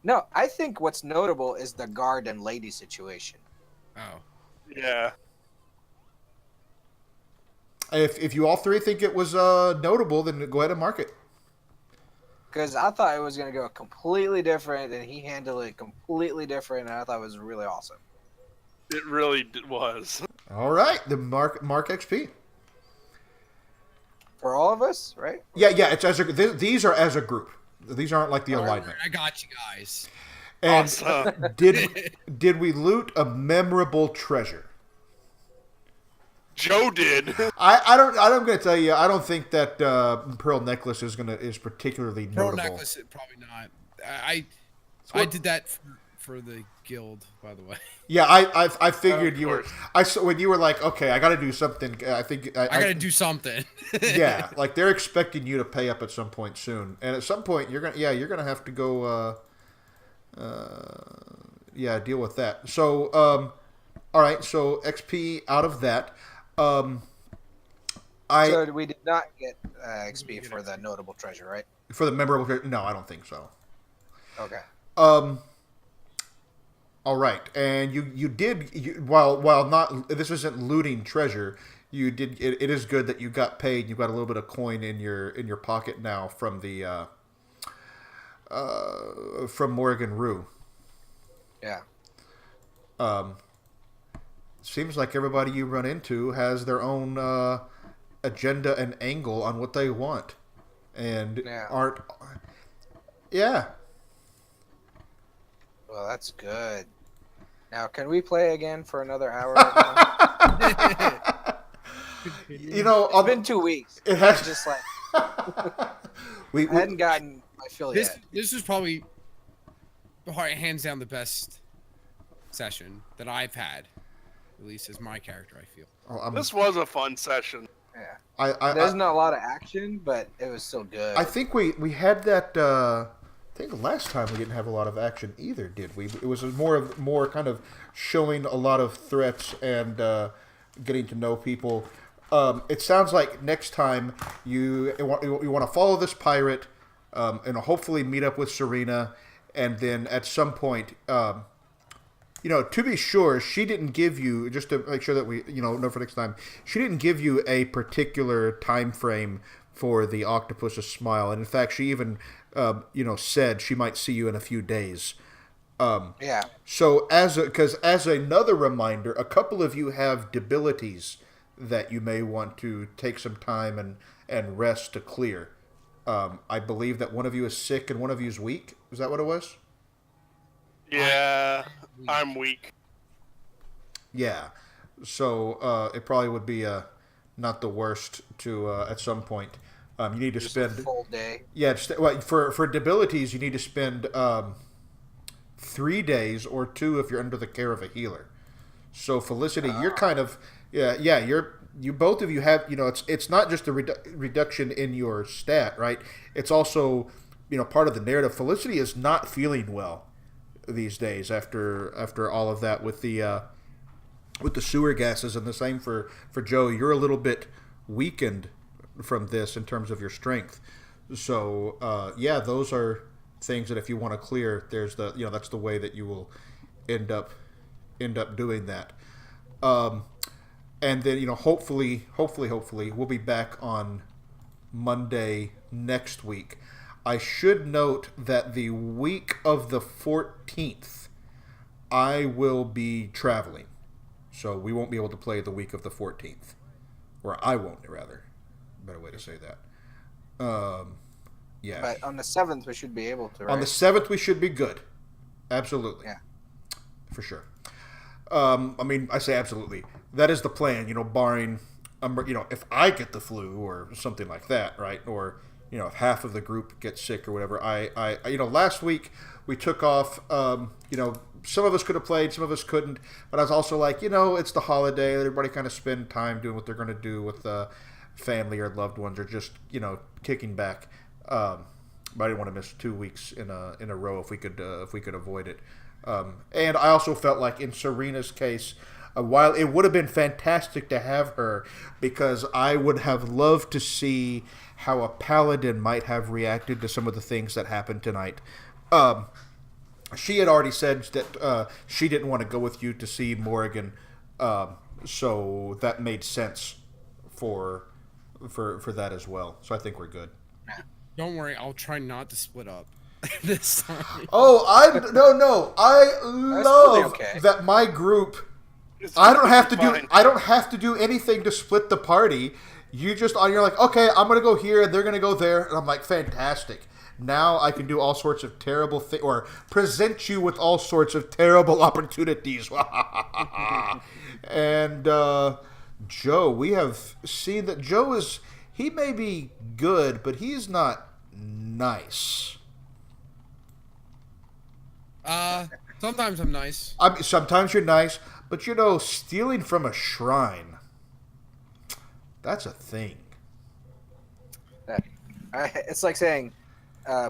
No, I think what's notable is the guard and lady situation. Oh. Yeah. If you all three think it was notable, then go ahead and mark it. Because I thought it was going to go completely different, and he handled it completely different, and I thought it was really awesome. It really was. All right, the mark XP. For all of us, right? Yeah. It's as these are as a group. These aren't like the alignment. I got you guys. And Awesome. did we loot a memorable treasure? Joe did. I'm going to tell you. I don't think that pearl necklace is particularly Pearl notable. necklace, probably not. I did that for the guild, by the way. Yeah, I figured Of you were. course. I saw when you were like, okay, I got to do something. I think I gotta do something. Yeah, like they're expecting you to pay up at some point soon, and at some point you're gonna have to go. Deal with that. So, all right. So XP out of that. So we did not get XP for the notable treasure, right? For the memorable treasure. No, I don't think so. Okay. All right, and you did while not this isn't looting treasure. You did it is good that you got paid. You got a little bit of coin in your pocket now from the from Morgan Rue. Yeah. Seems like everybody you run into has their own agenda and angle on what they want, and aren't. Yeah. Well, that's good. Now, can we play again for another hour? Right now? You know, It's been 2 weeks. It has It's just like we I hadn't gotten my fill yet. This is probably hands down the best session that I've had, at least as my character. I feel. This was a fun session. Yeah. There's not a lot of action, but it was still good. I think we had that. I think last time we didn't have a lot of action either, did we? It was more kind of showing a lot of threats and getting to know people. It sounds like next time you want to follow this pirate and hopefully meet up with Serena, and then at some point, to be sure, she didn't give you, just to make sure that we know for next time, she didn't give you a particular time frame for the octopus's smile, and in fact, she even said she might see you in a few days. Yeah. So as another reminder, a couple of you have debilities that you may want to take some time and rest to clear. I believe that one of you is sick and one of you is weak. Is that what it was? Yeah, I'm weak. Yeah. So it probably would be not the worst to at some point. You need to Just spend a full day. Yeah, for debilities, you need to spend 3 days or 2 if you're under the care of a healer. So Felicity, you're kind of you both of you have it's not just a reduction in your stat, right? It's also part of the narrative. Felicity is not feeling well these days after all of that with the sewer gases, and the same for Joe. You're a little bit weakened from this in terms of your strength. So those are things that if you want to clear, there's that's the way that you will end up doing that. And then hopefully we'll be back on Monday next week. I should note that the week of the 14th, I will be traveling, so we won't be able to play the week of the 14th, or I won't, rather. Better way to say that. Yeah. But on the 7th, we should be able to, right? On the 7th, we should be good. Absolutely. Yeah. For sure. I say absolutely. That is the plan, barring, if I get the flu or something like that, right? Or, if half of the group gets sick or whatever. I last week we took off, some of us could have played, some of us couldn't. But I was also like, it's the holiday. Everybody kind of spend time doing what they're going to do with family or loved ones, or just kicking back. But I didn't want to miss 2 weeks in a row if we could avoid it. And I also felt like in Serena's case, while it would have been fantastic to have her, because I would have loved to see how a paladin might have reacted to some of the things that happened tonight. She had already said that she didn't want to go with you to see Morrigan, so that made sense for that as well. So I think we're good. Don't worry, I'll try not to split up this time. Oh, I love okay. that my group. It's I don't have to fine. I don't have to do anything to split the party. You're like, okay, I'm gonna go here, they're gonna go there, and I'm like, fantastic. Now I can do all sorts of terrible things, or present you with all sorts of terrible opportunities. And Joe, we have seen that Joe he may be good, but he's not nice. Sometimes I'm nice. I mean, sometimes you're nice, but stealing from a shrine, that's a thing. It's like saying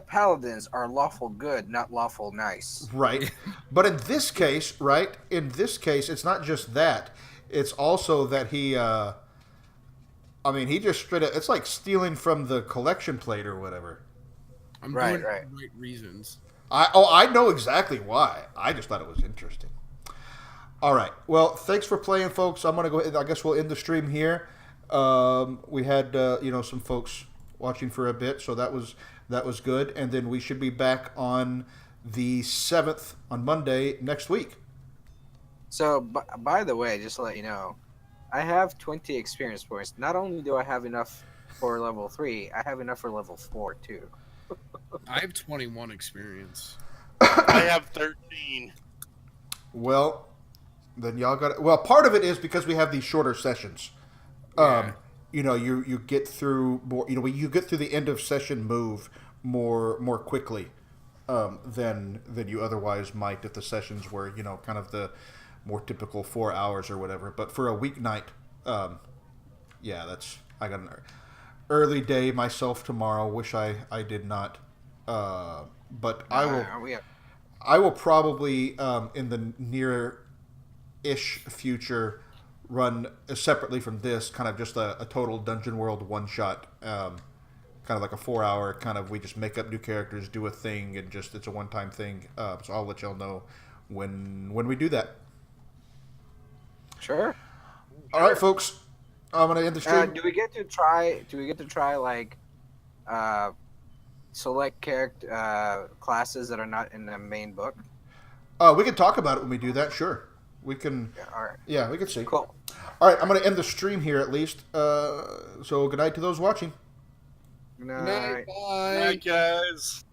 paladins are lawful good, not lawful nice. Right. But in this case, it's not just that. It's also that he just straight up, it's like stealing from the collection plate or whatever. I'm Right, doing it right. for the right reasons. I know exactly why. I just thought it was interesting. All right. Well, thanks for playing, folks. I'm going to go ahead. I guess we'll end the stream here. We had, some folks watching for a bit, so that was good. And then we should be back on the 7th on Monday next week. So, by the way, just to let you know, I have 20 experience points. Not only do I have enough for level 3, I have enough for level 4 too. I have 21 experience. I have 13. Well, then y'all got it. Well, part of it is because we have these shorter sessions. Yeah. You get through more. You get through the end of session move more quickly than you otherwise might if the sessions were kind of the more typical 4 hours or whatever. But for a weeknight, I got an early day myself tomorrow. Wish I did not, but I will. I will probably in the near-ish future run separately from this, kind of just a total Dungeon World one-shot, kind of like a 4-hour kind of, we just make up new characters, do a thing, and just it's a one-time thing. So I'll let y'all know when we do that. Sure. All right, folks. I'm gonna end the stream. Do we get to try like select character classes that are not in the main book? We can talk about it when we do that. Sure, we can. Yeah, all right. Yeah, we can see. Cool. All right, I'm gonna end the stream here at least. So good night to those watching. Good Good night. night. Bye. Night, guys.